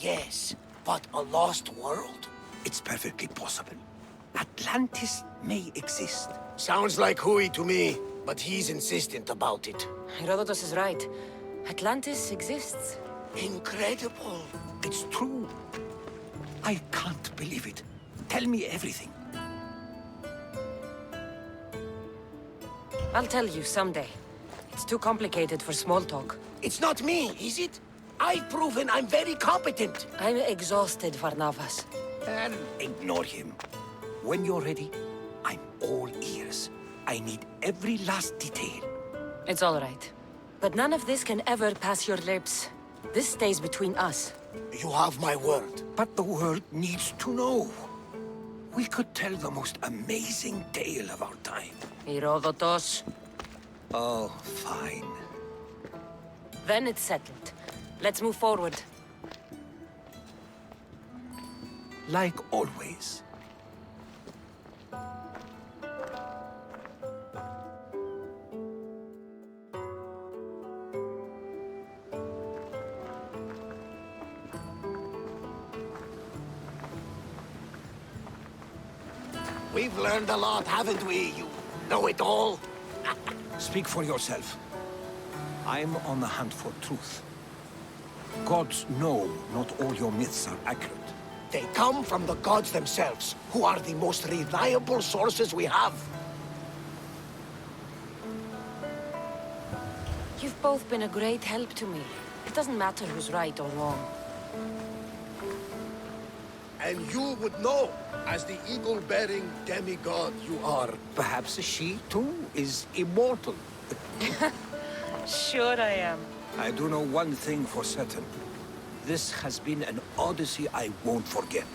Speaker 10: Yes, but a lost world?
Speaker 16: It's perfectly possible. Atlantis may exist.
Speaker 10: Sounds like Hui to me, but he's insistent about it.
Speaker 1: Herodotus is right. Atlantis exists.
Speaker 10: Incredible.
Speaker 16: It's true. I can't believe it. Tell me everything.
Speaker 1: I'll tell you someday. It's too complicated for small talk.
Speaker 10: It's not me, is it? I've proven I'm very competent.
Speaker 1: I'm exhausted, Varnavas.
Speaker 16: And ignore him. When you're ready, I'm all ears. I need every last detail.
Speaker 1: It's all right. But none of this can ever pass your lips. This stays between us.
Speaker 10: You have my word.
Speaker 16: But the world needs to know. We could tell the most amazing tale of our time.
Speaker 1: Herodotus.
Speaker 16: Oh, fine.
Speaker 1: Then it's settled. Let's move forward.
Speaker 16: Like always.
Speaker 10: We've learned a lot, haven't we, you know-it-all?
Speaker 16: Speak for yourself. I'm on the hunt for truth. Gods know not all your myths are accurate.
Speaker 10: They come from the gods themselves, who are the most reliable sources we have.
Speaker 1: You've both been a great help to me. It doesn't matter who's right or wrong.
Speaker 10: And you would know, as the eagle-bearing demigod you are.
Speaker 16: Perhaps she, too, is immortal.
Speaker 1: Sure I am.
Speaker 16: I do know one thing for certain. This has been an Odyssey I won't forget.